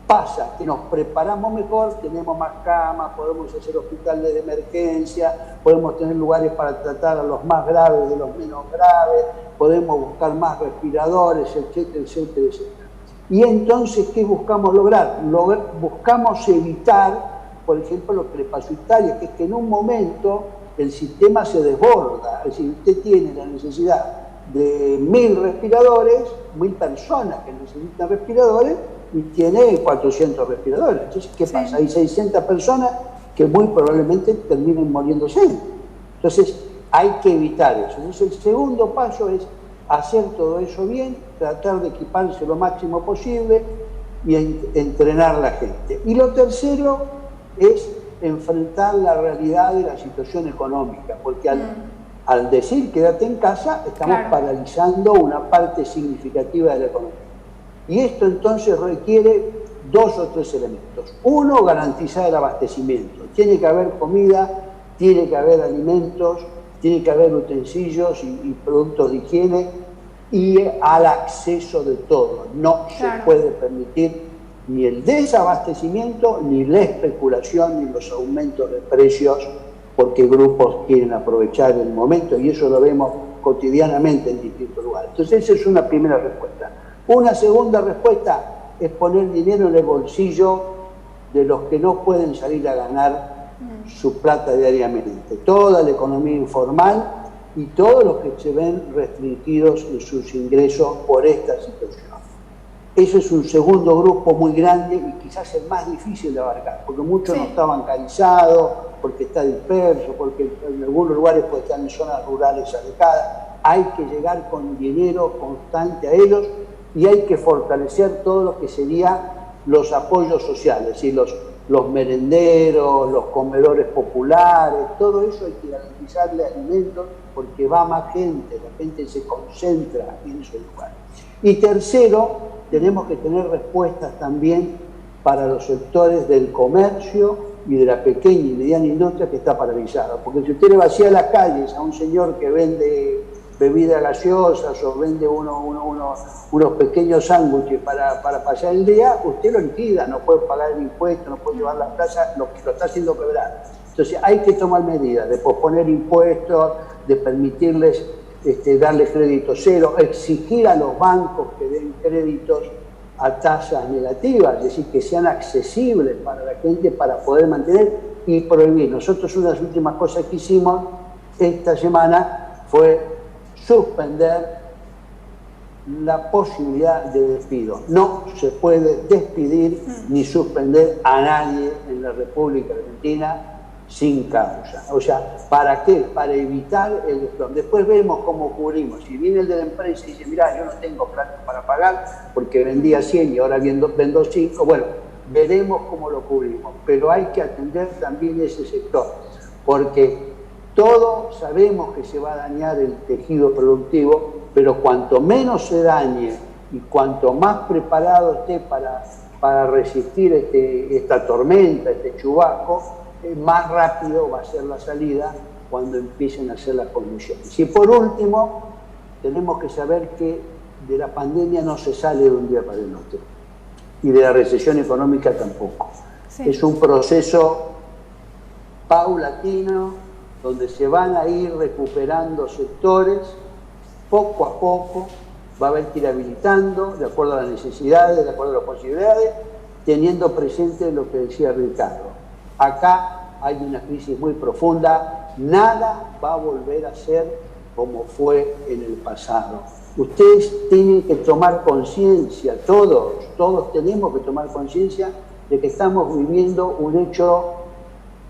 Pasa que nos preparamos mejor, tenemos más camas, podemos hacer hospitales de emergencia, podemos tener lugares para tratar a los más graves de los menos graves, podemos buscar más respiradores, etcétera, etcétera, etcétera. Y entonces, ¿qué buscamos lograr? Buscamos evitar, por ejemplo, lo que le pasó a Italia, que es que en un momento el sistema se desborda, es decir, usted tiene la necesidad de 1.000 respiradores, 1.000 personas que necesitan respiradores, y tiene 400 respiradores. Entonces, ¿qué pasa? Hay 600 personas que muy probablemente terminen muriéndose. Entonces hay que evitar eso. Entonces el segundo paso es hacer todo eso bien, tratar de equiparse lo máximo posible y entrenar a la gente. Y lo tercero es enfrentar la realidad de la situación económica, porque al decir quédate en casa, estamos paralizando una parte significativa de la economía. Y esto entonces requiere 2 o 3 elementos. Uno, garantizar el abastecimiento. Tiene que haber comida, tiene que haber alimentos, tiene que haber utensilios y productos de higiene y al acceso de todo. No se puede permitir ni el desabastecimiento, ni la especulación, ni los aumentos de precios, porque grupos quieren aprovechar el momento, y eso lo vemos cotidianamente en distintos lugares. Entonces esa es una primera respuesta. Una segunda respuesta es poner dinero en el bolsillo de los que no pueden salir a ganar su plata diariamente. Toda la economía informal y todos los que se ven restringidos en sus ingresos por esta situación. Eso es un segundo grupo muy grande y quizás el más difícil de abarcar, porque muchos no está bancarizado, porque está disperso, porque en algunos lugares puede estar en zonas rurales alejadas. Hay que llegar con dinero constante a ellos y hay que fortalecer todo lo que serían los apoyos sociales, ¿sí? Los merenderos, los comedores populares, todo eso hay que garantizarle alimentos porque va más gente, la gente se concentra en esos lugares. Y tercero, tenemos que tener respuestas también para los sectores del comercio y de la pequeña y mediana industria que está paralizada. Porque si usted le vacía las calles a un señor que vende bebidas gaseosas o vende unos pequeños sándwiches para pasar el día, usted lo liquida, no puede pagar el impuesto, no puede llevar la plaza, lo está haciendo quebrar. Entonces hay que tomar medidas de posponer impuestos, de permitirles darle crédito cero, exigir a los bancos que den créditos a tasas negativas, es decir, que sean accesibles para la gente para poder mantener y prohibir. Nosotros una de las últimas cosas que hicimos esta semana fue suspender la posibilidad de despido. No se puede despedir ni suspender a nadie en la República Argentina sin causa. O sea, ¿para qué? Para evitar el desplome. Después vemos cómo cubrimos. Si viene el de la empresa y dice, mirá, yo no tengo plata para pagar porque vendía 100 y ahora vendo 5, bueno, veremos cómo lo cubrimos. Pero hay que atender también ese sector, porque todos sabemos que se va a dañar el tejido productivo, pero cuanto menos se dañe y cuanto más preparado esté para resistir esta tormenta, este chubasco, más rápido va a ser la salida cuando empiecen a ser las condiciones. Y por último, tenemos que saber que de la pandemia no se sale de un día para el otro, y de la recesión económica tampoco. Sí. Es un proceso paulatino, donde se van a ir recuperando sectores, poco a poco, va a haber que ir habilitando, de acuerdo a las necesidades, de acuerdo a las posibilidades, teniendo presente lo que decía Ricardo. Acá hay una crisis muy profunda, nada va a volver a ser como fue en el pasado. Ustedes tienen que tomar conciencia, todos tenemos que tomar conciencia de que estamos viviendo un hecho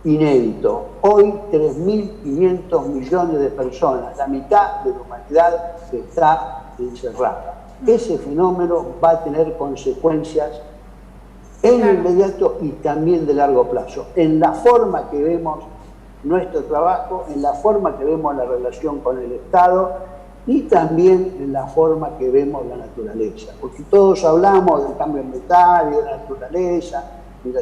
inédito. Hoy 3.500 millones de personas, la mitad de la humanidad está encerrada. Ese fenómeno va a tener consecuencias en lo inmediato y también de largo plazo, en la forma que vemos nuestro trabajo, en la forma que vemos la relación con el Estado y también en la forma que vemos la naturaleza. Porque todos hablamos del cambio ambiental y de la naturaleza, y la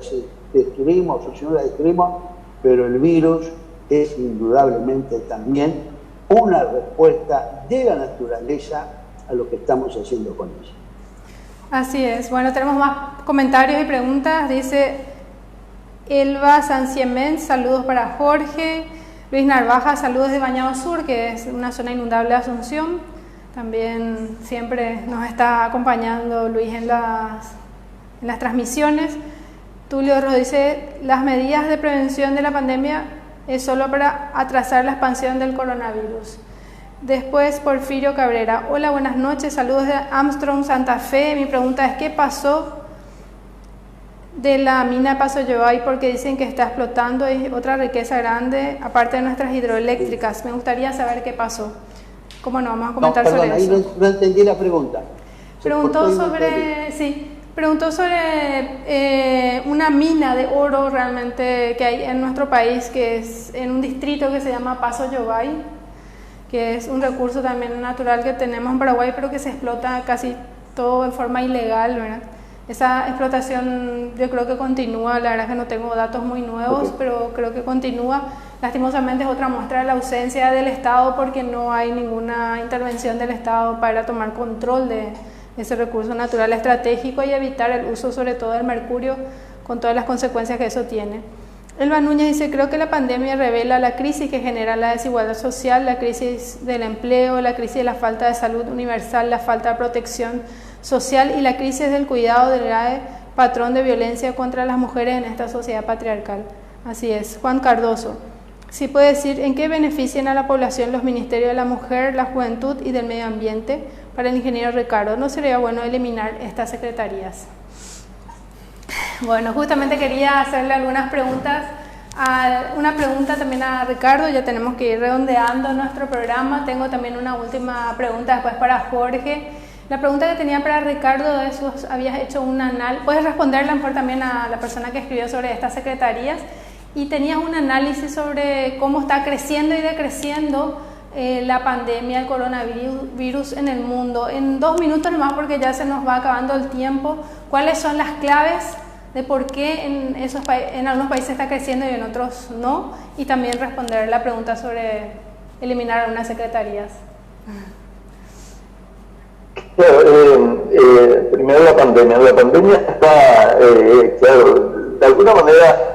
destruimos o si no la destruimos, pero el virus es indudablemente también una respuesta de la naturaleza a lo que estamos haciendo con ella. Así es. Bueno, tenemos más comentarios y preguntas. Dice Elba Sanciemens, saludos para Jorge. Luis Narvaja, saludos de Bañado Sur, que es una zona inundable de Asunción. También siempre nos está acompañando Luis en las transmisiones. Tulio Rojo dice, las medidas de prevención de la pandemia es solo para atrasar la expansión del coronavirus. Después Porfirio Cabrera, hola, buenas noches, saludos de Armstrong, Santa Fe. Mi pregunta es, ¿qué pasó de la mina de Paso Llobay porque dicen que está explotando y otra riqueza grande, aparte de nuestras hidroeléctricas. Me gustaría saber qué pasó. ¿Cómo no? Vamos a comentar sobre eso. Ahí no entendí la pregunta. Preguntó sobre una mina de oro realmente que hay en nuestro país, que es en un distrito que se llama Paso Llobay, que es un recurso también natural que tenemos en Paraguay, pero que se explota casi todo en forma ilegal, ¿verdad? Esa explotación yo creo que continúa, la verdad es que no tengo datos muy nuevos, pero creo que continúa. Lastimosamente es otra muestra de la ausencia del Estado porque no hay ninguna intervención del Estado para tomar control de ese recurso natural estratégico y evitar el uso sobre todo del mercurio con todas las consecuencias que eso tiene. Elba Núñez dice, creo que la pandemia revela la crisis que genera la desigualdad social, la crisis del empleo, la crisis de la falta de salud universal, la falta de protección social y la crisis del cuidado del grave patrón de violencia contra las mujeres en esta sociedad patriarcal. Así es. Juan Cardoso, sí puede decir en qué benefician a la población los ministerios de la mujer, la juventud y del medio ambiente. Para el ingeniero Ricardo, ¿no sería bueno eliminar estas secretarías? Bueno, justamente quería hacerle algunas preguntas, una pregunta también a Ricardo, ya tenemos que ir redondeando nuestro programa. Tengo también una última pregunta después para Jorge. La pregunta que tenía para Ricardo es, vos habías hecho un análisis, puedes responderla mejor también a la persona que escribió sobre estas secretarías, y tenías un análisis sobre cómo está creciendo y decreciendo la pandemia, el coronavirus en el mundo. En 2 minutos nomás, porque ya se nos va acabando el tiempo, ¿cuáles son las claves de por qué en algunos países está creciendo y en otros no? Y también responder la pregunta sobre eliminar algunas secretarías. Claro, primero la pandemia. La pandemia está, claro, de alguna manera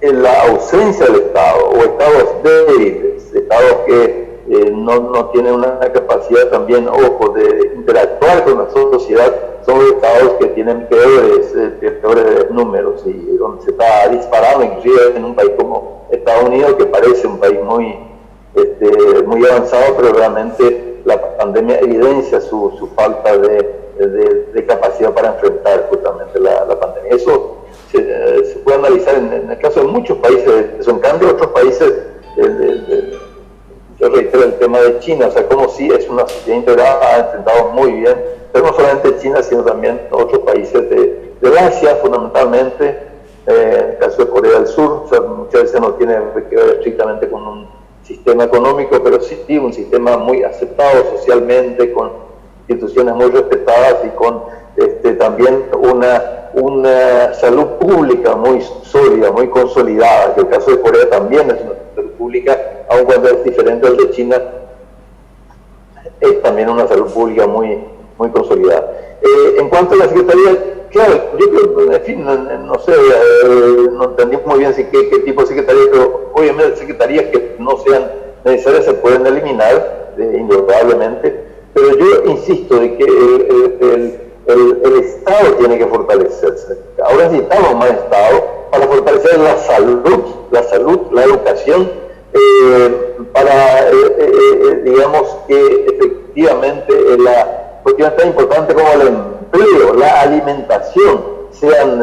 en la ausencia del Estado, o estados débiles, estados que no tienen una capacidad también, ojo, de interactuar con la sociedad, son los estados que tienen peores números y donde se está disparando, inclusive en un país como Estados Unidos, que parece un país muy avanzado, pero realmente la pandemia evidencia su falta de capacidad para enfrentar justamente la pandemia. Eso se puede analizar en el caso de muchos países. En cambio, otros países, yo reitero el tema de China, o sea, como si es una sociedad integrada, ha enfrentado muy bien, pero no solamente China, sino también otros países de Asia, fundamentalmente, en el caso de Corea del Sur, o sea, muchas veces no tiene que ver estrictamente con un sistema económico, pero sí un sistema muy aceptado socialmente, con instituciones muy respetadas y con también una salud pública muy sólida, muy consolidada, que el caso de Corea también es una salud pública, aun cuando es diferente al de China, es también una salud pública muy consolidada. En cuanto a la Secretaría, claro, yo creo, en fin, no sé, no entendí muy bien qué tipo de secretarías, pero obviamente secretarías que no sean necesarias se pueden eliminar, indudablemente, pero yo insisto de que el Estado tiene que fortalecerse. Ahora necesitamos más Estado para fortalecer la salud, la educación, para, digamos, que efectivamente la cuestión tan importante como el empleo, la alimentación, sean,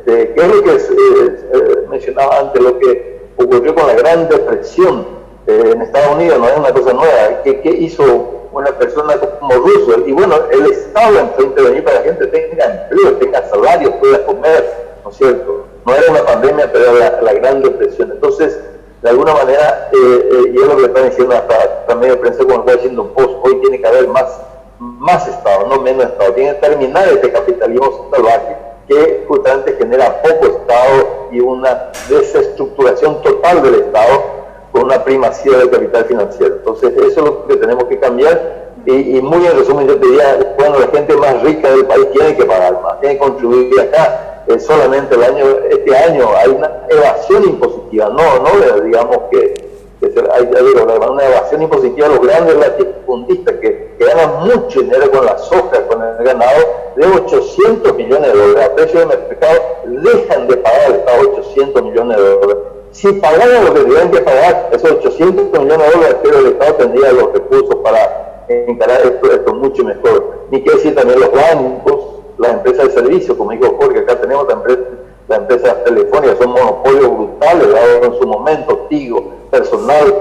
que es lo que mencionaba antes, lo que ocurrió con la Gran Depresión en Estados Unidos, no es una cosa nueva, que hizo una persona como Roosevelt, y bueno, el Estado empezó a intervenir para que la gente tenga empleo, tenga salario, pueda comer, ¿no es cierto? No era una pandemia, pero era la Gran Depresión. Entonces, de alguna manera, y es lo que están diciendo hasta medio de prensa con el Washington Post, hoy tiene que haber más Estado, no menos Estado. Tiene que terminar este capitalismo salvaje que justamente genera poco Estado y una desestructuración total del Estado con una primacía del capital financiero. Entonces, eso es lo que tenemos que cambiar. Y muy en resumen, yo te diría, bueno, la gente más rica del país tiene que pagar más, tiene que contribuir acá. Solamente este año hay una evasión impositiva, no digamos que hay una evasión impositiva a los grandes latifundistas que ganan mucho dinero con la soja, con el ganado, de 800 millones de dólares. A precio de mercado dejan de pagar al Estado 800 millones de dólares. Si pagaran lo que tendrían que pagar, esos 800 millones de dólares, pero el Estado tendría los recursos para encarar esto mucho mejor. Ni que decir también los bancos, las empresas de servicio, como dijo Jorge, acá tenemos las empresas telefónicas son monopolios brutales, dado en su momento, Tigo, personal,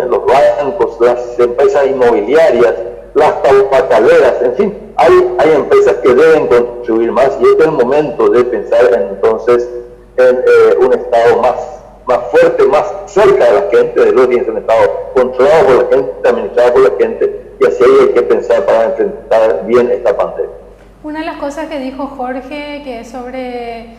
los bancos, las empresas inmobiliarias, las tabacaleras, en fin, hay empresas que deben contribuir más, y este es el momento de pensar entonces en un Estado más fuerte, más cerca de la gente, de los bienes del Estado, controlado por la gente, administrado por la gente, y así hay que pensar para enfrentar bien esta pandemia. Una de las cosas que dijo Jorge, que es sobre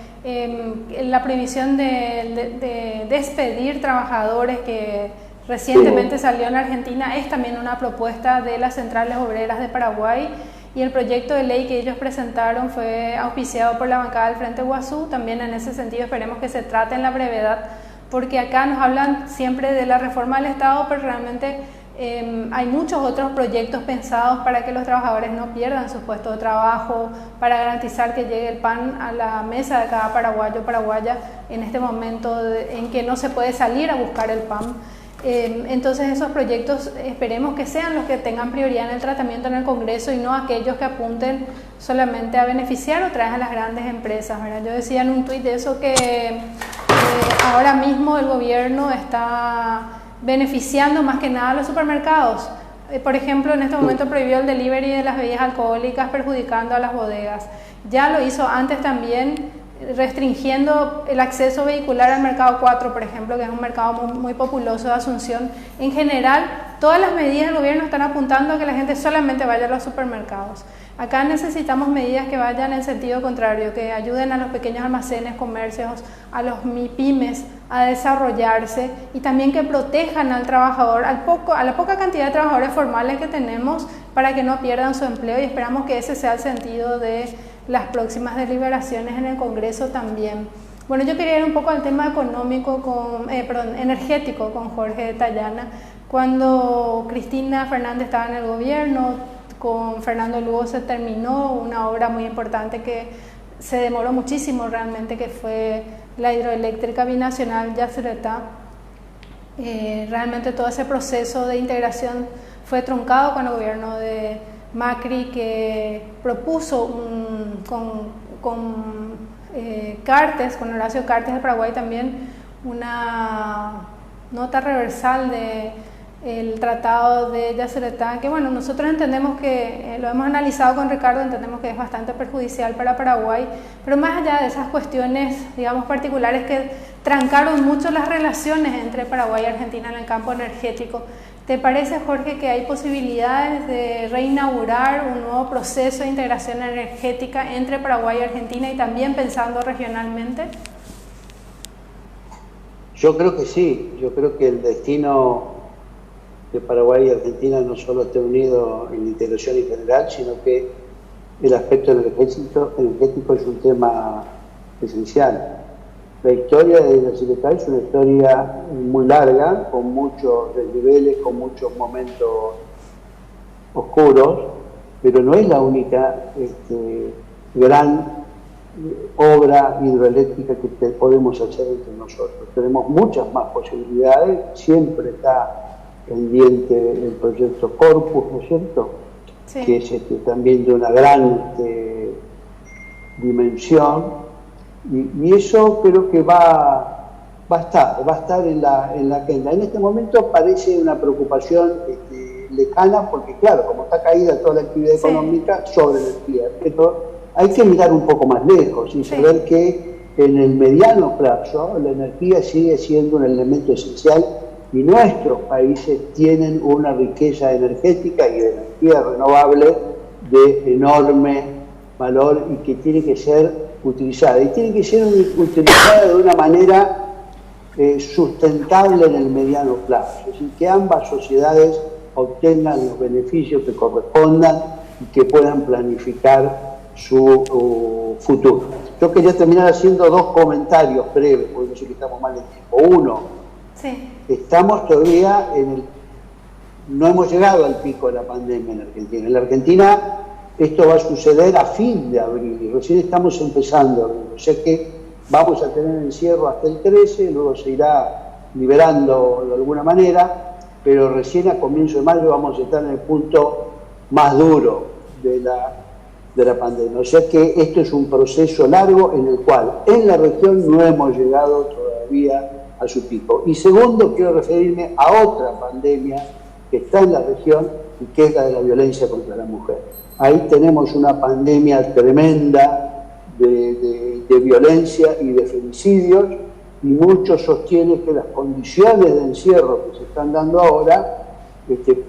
la prohibición de despedir trabajadores, que recientemente salió en Argentina, es también una propuesta de las centrales obreras de Paraguay, y el proyecto de ley que ellos presentaron fue auspiciado por la bancada del Frente Guazú. También en ese sentido esperemos que se trate en la brevedad, porque acá nos hablan siempre de la reforma del Estado, pero realmente hay muchos otros proyectos pensados para que los trabajadores no pierdan sus puestos de trabajo, para garantizar que llegue el pan a la mesa de cada paraguayo o paraguaya en este momento en que no se puede salir a buscar el pan. Entonces esos proyectos esperemos que sean los que tengan prioridad en el tratamiento en el Congreso, y no aquellos que apunten solamente a beneficiar otra vez a las grandes empresas, ¿verdad? Yo decía en un tuit de eso que ahora mismo el gobierno está beneficiando más que nada a los supermercados. Por ejemplo, en este momento prohibió el delivery de las bebidas alcohólicas, perjudicando a las bodegas. Ya lo hizo antes también, restringiendo el acceso vehicular al mercado 4, por ejemplo, que es un mercado muy populoso de Asunción. En general, todas las medidas del gobierno están apuntando a que la gente solamente vaya a los supermercados. Acá necesitamos medidas que vayan en sentido contrario, que ayuden a los pequeños almacenes, comercios, a los MIPYMES a desarrollarse, y también que protejan al trabajador, a la poca cantidad de trabajadores formales que tenemos, para que no pierdan su empleo, y esperamos que ese sea el sentido de las próximas deliberaciones en el Congreso también. Bueno, yo quería ir un poco al tema económico, energético con Jorge Tallana. Cuando Cristina Fernández estaba en el gobierno, con Fernando Lugo se terminó una obra muy importante que se demoró muchísimo realmente, que fue la hidroeléctrica binacional Yacyretá. Realmente todo ese proceso de integración fue truncado con el gobierno de Macri, que propuso con Cartes, con Horacio Cartes de Paraguay también, una nota reversal del tratado de Yacyretá, que bueno, nosotros entendemos que, lo hemos analizado con Ricardo, entendemos que es bastante perjudicial para Paraguay, pero más allá de esas cuestiones, digamos, particulares que trancaron mucho las relaciones entre Paraguay y Argentina en el campo energético, ¿te parece, Jorge, que hay posibilidades de reinaugurar un nuevo proceso de integración energética entre Paraguay y Argentina, y también pensando regionalmente? Yo creo que sí, yo creo que el destino de Paraguay y Argentina no solo esté unido en la integración en general, sino que el aspecto energético es un tema esencial. La historia de Yacyretá es una historia muy larga, con muchos desniveles, con muchos momentos oscuros, pero no es la única gran obra hidroeléctrica que podemos hacer entre nosotros. Tenemos muchas más posibilidades, siempre está pendiente el proyecto Corpus, ¿no es cierto? Sí. Que es también de una gran dimensión, y eso creo que va a estar en la agenda. En este momento parece una preocupación lejana, porque claro, como está caída toda la actividad económica, sobre energía, pero hay que mirar un poco más lejos y saber que en el mediano plazo la energía sigue siendo un elemento esencial, y nuestros países tienen una riqueza energética y de energía renovable de enorme valor, y que tiene que ser utilizada, y tiene que ser utilizada de una manera sustentable en el mediano plazo, es decir, que ambas sociedades obtengan los beneficios que correspondan y que puedan planificar su futuro. Yo quería terminar haciendo dos comentarios breves, porque no sé que estamos mal de tiempo. Uno, estamos todavía no hemos llegado al pico de la pandemia en Argentina. En la Argentina esto va a suceder a fin de abril, y recién estamos empezando abril, o sea que vamos a tener encierro hasta el 13, luego se irá liberando de alguna manera, pero recién a comienzo de mayo vamos a estar en el punto más duro de la de la pandemia. O sea que esto es un proceso largo en el cual en la región no hemos llegado todavía a su pico. Y segundo, quiero referirme a otra pandemia que está en la región y que es la de la violencia contra la mujer. Ahí tenemos una pandemia tremenda de violencia y de femicidios, y muchos sostienen que las condiciones de encierro que se están dando ahora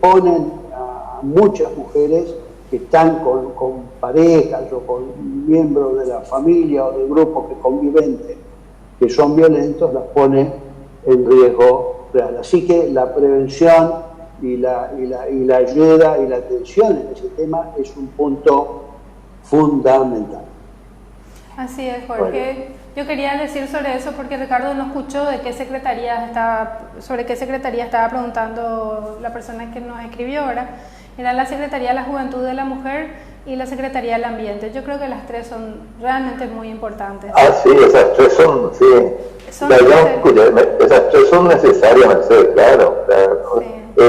ponen a muchas mujeres que están con parejas o con miembros de la familia o de grupos que conviventes que son violentos, las pone en riesgo real. Así que la prevención y la ayuda y la atención en ese tema es un punto fundamental. Así es, Jorge. Bueno. Yo quería decir sobre eso porque Ricardo no escuchó de qué secretaría sobre qué secretaría estaba preguntando la persona que nos escribió ahora. Era la Secretaría de la Juventud de la Mujer y la Secretaría del Ambiente. Yo creo que las tres son realmente muy importantes. Sí, esas tres son, sí. Esas tres son necesarias, Mercedes, claro. Sí.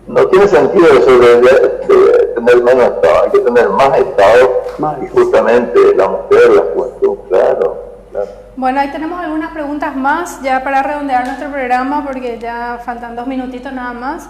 No tiene sentido eso de tener menos Estado, hay que tener más Estado, y justamente la mujer, la juventud, claro. Bueno, ahí tenemos algunas preguntas más, ya para redondear nuestro programa, porque ya faltan 2 minutitos nada más.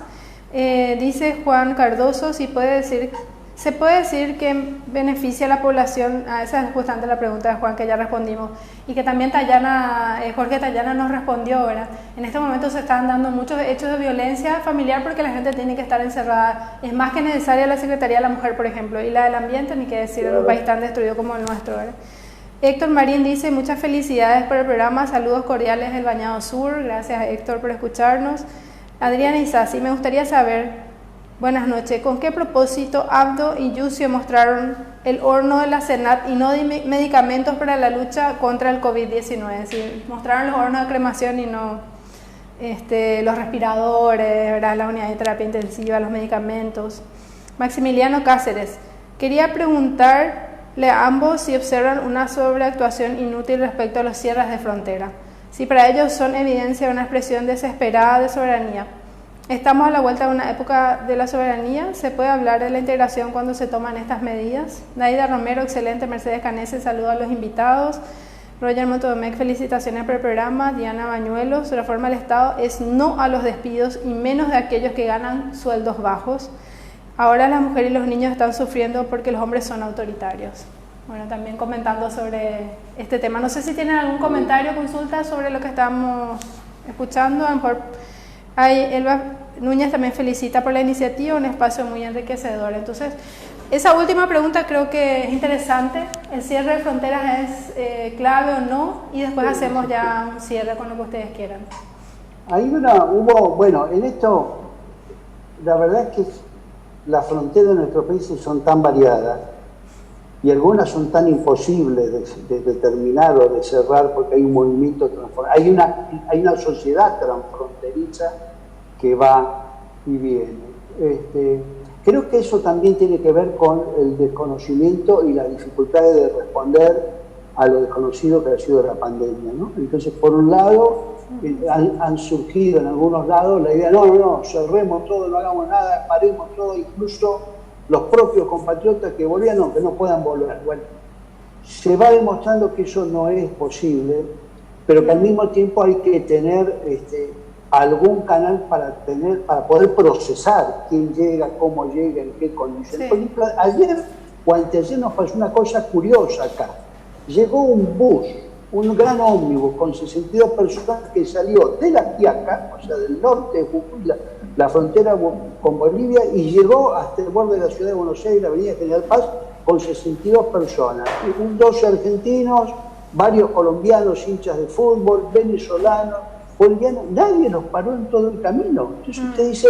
Dice Juan Cardoso, ¿se puede decir que beneficia a la población? Esa es justamente la pregunta de Juan que ya respondimos, y que también Jorge Tayana nos respondió, ¿verdad? En este momento se están dando muchos hechos de violencia familiar porque la gente tiene que estar encerrada. Es más que necesaria la Secretaría de la Mujer, por ejemplo, y la del Ambiente, ni que decir, en un país tan destruido como el nuestro, ¿verdad? Héctor Marín dice, muchas felicidades por el programa, saludos cordiales del Bañado Sur, gracias Héctor por escucharnos. Adriana Isasi, me gustaría saber, buenas noches, ¿con qué propósito Abdo y Yusio mostraron el horno de la CENAT y no de medicamentos para la lucha contra el COVID-19? Sí, mostraron los hornos de cremación y no los respiradores, ¿verdad? La unidad de terapia intensiva, los medicamentos. Maximiliano Cáceres, quería preguntarle a ambos si observan una sobreactuación inútil respecto a los cierres de frontera. Si para ellos son evidencia de una expresión desesperada de soberanía. ¿Estamos a la vuelta de una época de la soberanía? ¿Se puede hablar de la integración cuando se toman estas medidas? Naida Romero, excelente. Mercedes Canese, saludo a los invitados. Roger Montodomec, felicitaciones por el programa. Diana Bañuelos, reforma del Estado es no a los despidos y menos de aquellos que ganan sueldos bajos. Ahora las mujeres y los niños están sufriendo porque los hombres son autoritarios. Bueno, también comentando sobre este tema. No sé si tienen algún comentario o consulta sobre lo que estamos escuchando. A lo mejor Elba Núñez también felicita por la iniciativa, un espacio muy enriquecedor. Entonces, esa última pregunta creo que es interesante. ¿El cierre de fronteras es clave o no? Y después hacemos ya un cierre con lo que ustedes quieran. Bueno, en esto, la verdad es que las fronteras de nuestros países son tan variadas y algunas son tan imposibles de determinar o de cerrar porque hay un movimiento transfronterizo, hay una sociedad transfronteriza que va y viene. Creo que eso también tiene que ver con el desconocimiento y las dificultades de responder a lo desconocido que ha sido la pandemia, ¿no? Entonces, por un lado, han surgido en algunos lados la idea, no, cerremos todo, no hagamos nada, paremos todo, incluso los propios compatriotas que volvían, que no puedan volver. Bueno, se va demostrando que eso no es posible, pero que al mismo tiempo hay que tener algún canal para poder procesar quién llega, cómo llega, en qué condiciones. Sí. Por ejemplo, ayer o anteayer nos pasó una cosa curiosa acá. Llegó un bus, un gran ómnibus con 62 personas que salió de La Quiaca, o sea, del norte de Jujuy, la frontera con Bolivia, y llegó hasta el borde de la ciudad de Buenos Aires, la avenida General Paz, con 62 personas. 12 argentinos, varios colombianos, hinchas de fútbol, venezolanos, bolivianos, nadie los paró en todo el camino. Entonces usted dice,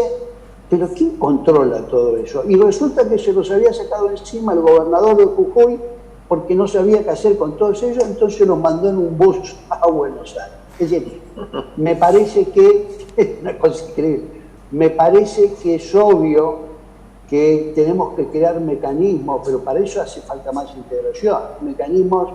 ¿pero quién controla todo eso? Y resulta que se los había sacado encima el gobernador de Jujuy, porque no sabía qué hacer con todos ellos, entonces los mandó en un bus a Buenos Aires. Es decir, me parece que, es una cosa increíble, me parece que es obvio que tenemos que crear mecanismos, pero para eso hace falta más integración, mecanismos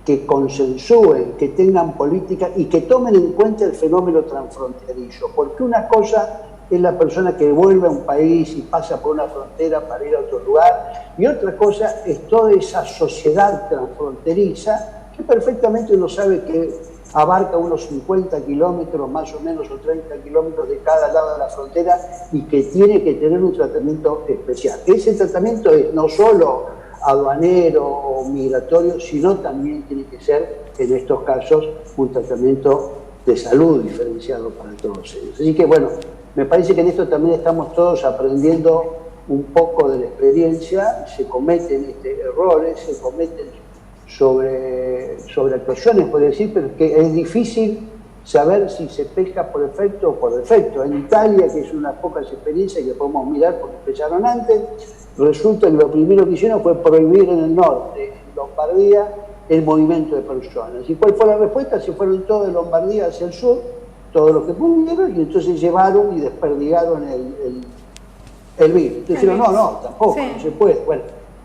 que consensúen, que tengan política y que tomen en cuenta el fenómeno transfronterizo, porque una cosa es la persona que vuelve a un país y pasa por una frontera para ir a otro lugar, y otra cosa es toda esa sociedad transfronteriza que perfectamente uno sabe que abarca unos 50 kilómetros más o menos o 30 kilómetros de cada lado de la frontera y que tiene que tener un tratamiento especial. Ese tratamiento es no solo aduanero o migratorio, sino también tiene que ser, en estos casos, un tratamiento de salud diferenciado para todos ellos. Así que bueno, me parece que en esto también estamos todos aprendiendo un poco de la experiencia, se cometen errores, se cometen sobre actuaciones, por decir, pero que es difícil saber si se pesca por efecto o por defecto. En Italia, que es unas pocas experiencias que podemos mirar porque empezaron antes, resulta que lo primero que hicieron fue prohibir en el norte, en Lombardía, el movimiento de personas. ¿Y cuál fue la respuesta? Se fueron todos de Lombardía hacia el sur, todos los que pudieron, y entonces llevaron y desperdigaron el virus. Dijeron, no, tampoco, sí, no se puede. Bueno,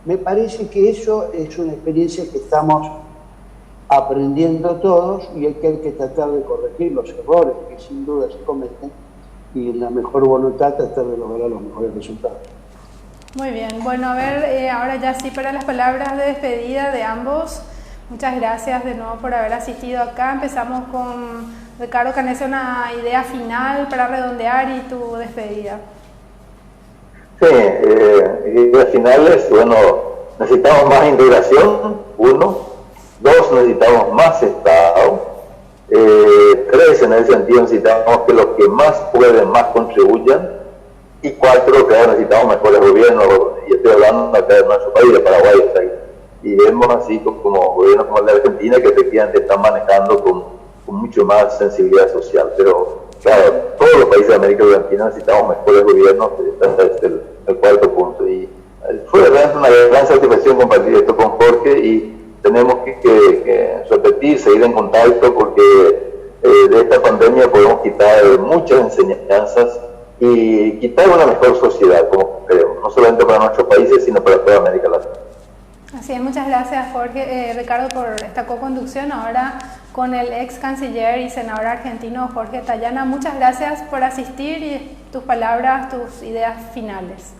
me parece que eso es una experiencia que estamos aprendiendo todos y hay que tratar de corregir los errores que sin duda se cometen y en la mejor voluntad tratar de lograr los mejores resultados. Muy bien, bueno, a ver, ahora ya sí para las palabras de despedida de ambos. Muchas gracias de nuevo por haber asistido acá. Empezamos con Ricardo Canese, una idea final para redondear y tu despedida. Sí, ideas finales, bueno, necesitamos más integración, 1, 2, necesitamos más Estado, 3, en ese sentido necesitamos que los que más pueden, más contribuyan, y 4, claro, necesitamos mejores gobiernos, y estoy hablando acá de nuestro país, de Paraguay, y vemos así como gobiernos como el de Argentina que efectivamente están manejando con mucho más sensibilidad social, pero claro, todos los países de América Latina necesitamos mejores gobiernos, este es el cuarto punto. Y fue realmente una gran satisfacción compartir esto con Jorge y tenemos que repetir, seguir en contacto porque de esta pandemia podemos quitar muchas enseñanzas y quitar una mejor sociedad, como queremos, no solamente para nuestros países, sino para toda América Latina. Así es, muchas gracias Jorge, Ricardo, por esta co-conducción ahora con el ex canciller y senador argentino Jorge Tayana. Muchas gracias por asistir y tus palabras, tus ideas finales.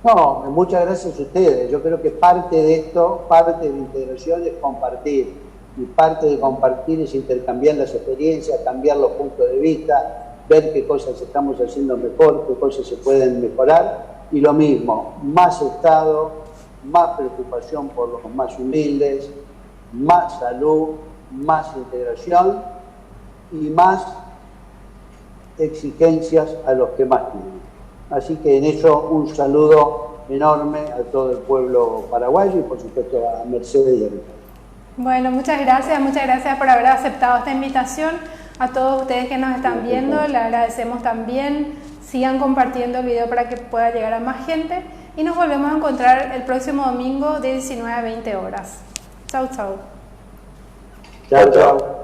No, muchas gracias a ustedes. Yo creo que parte de esto, parte de la integración es compartir. Y parte de compartir es intercambiar las experiencias, cambiar los puntos de vista, ver qué cosas estamos haciendo mejor, qué cosas se pueden mejorar. Y lo mismo, más Estado, más preocupación por los más humildes, más salud, más integración y más exigencias a los que más tienen. Así que en eso un saludo enorme a todo el pueblo paraguayo y por supuesto a Mercedes y a Ricardo. Bueno, muchas gracias por haber aceptado esta invitación. A todos ustedes que nos están viendo, le agradecemos también. Sigan compartiendo el video para que pueda llegar a más gente y nos volvemos a encontrar el próximo domingo de 19 a 20 horas. Chau, chau. Chao, chao.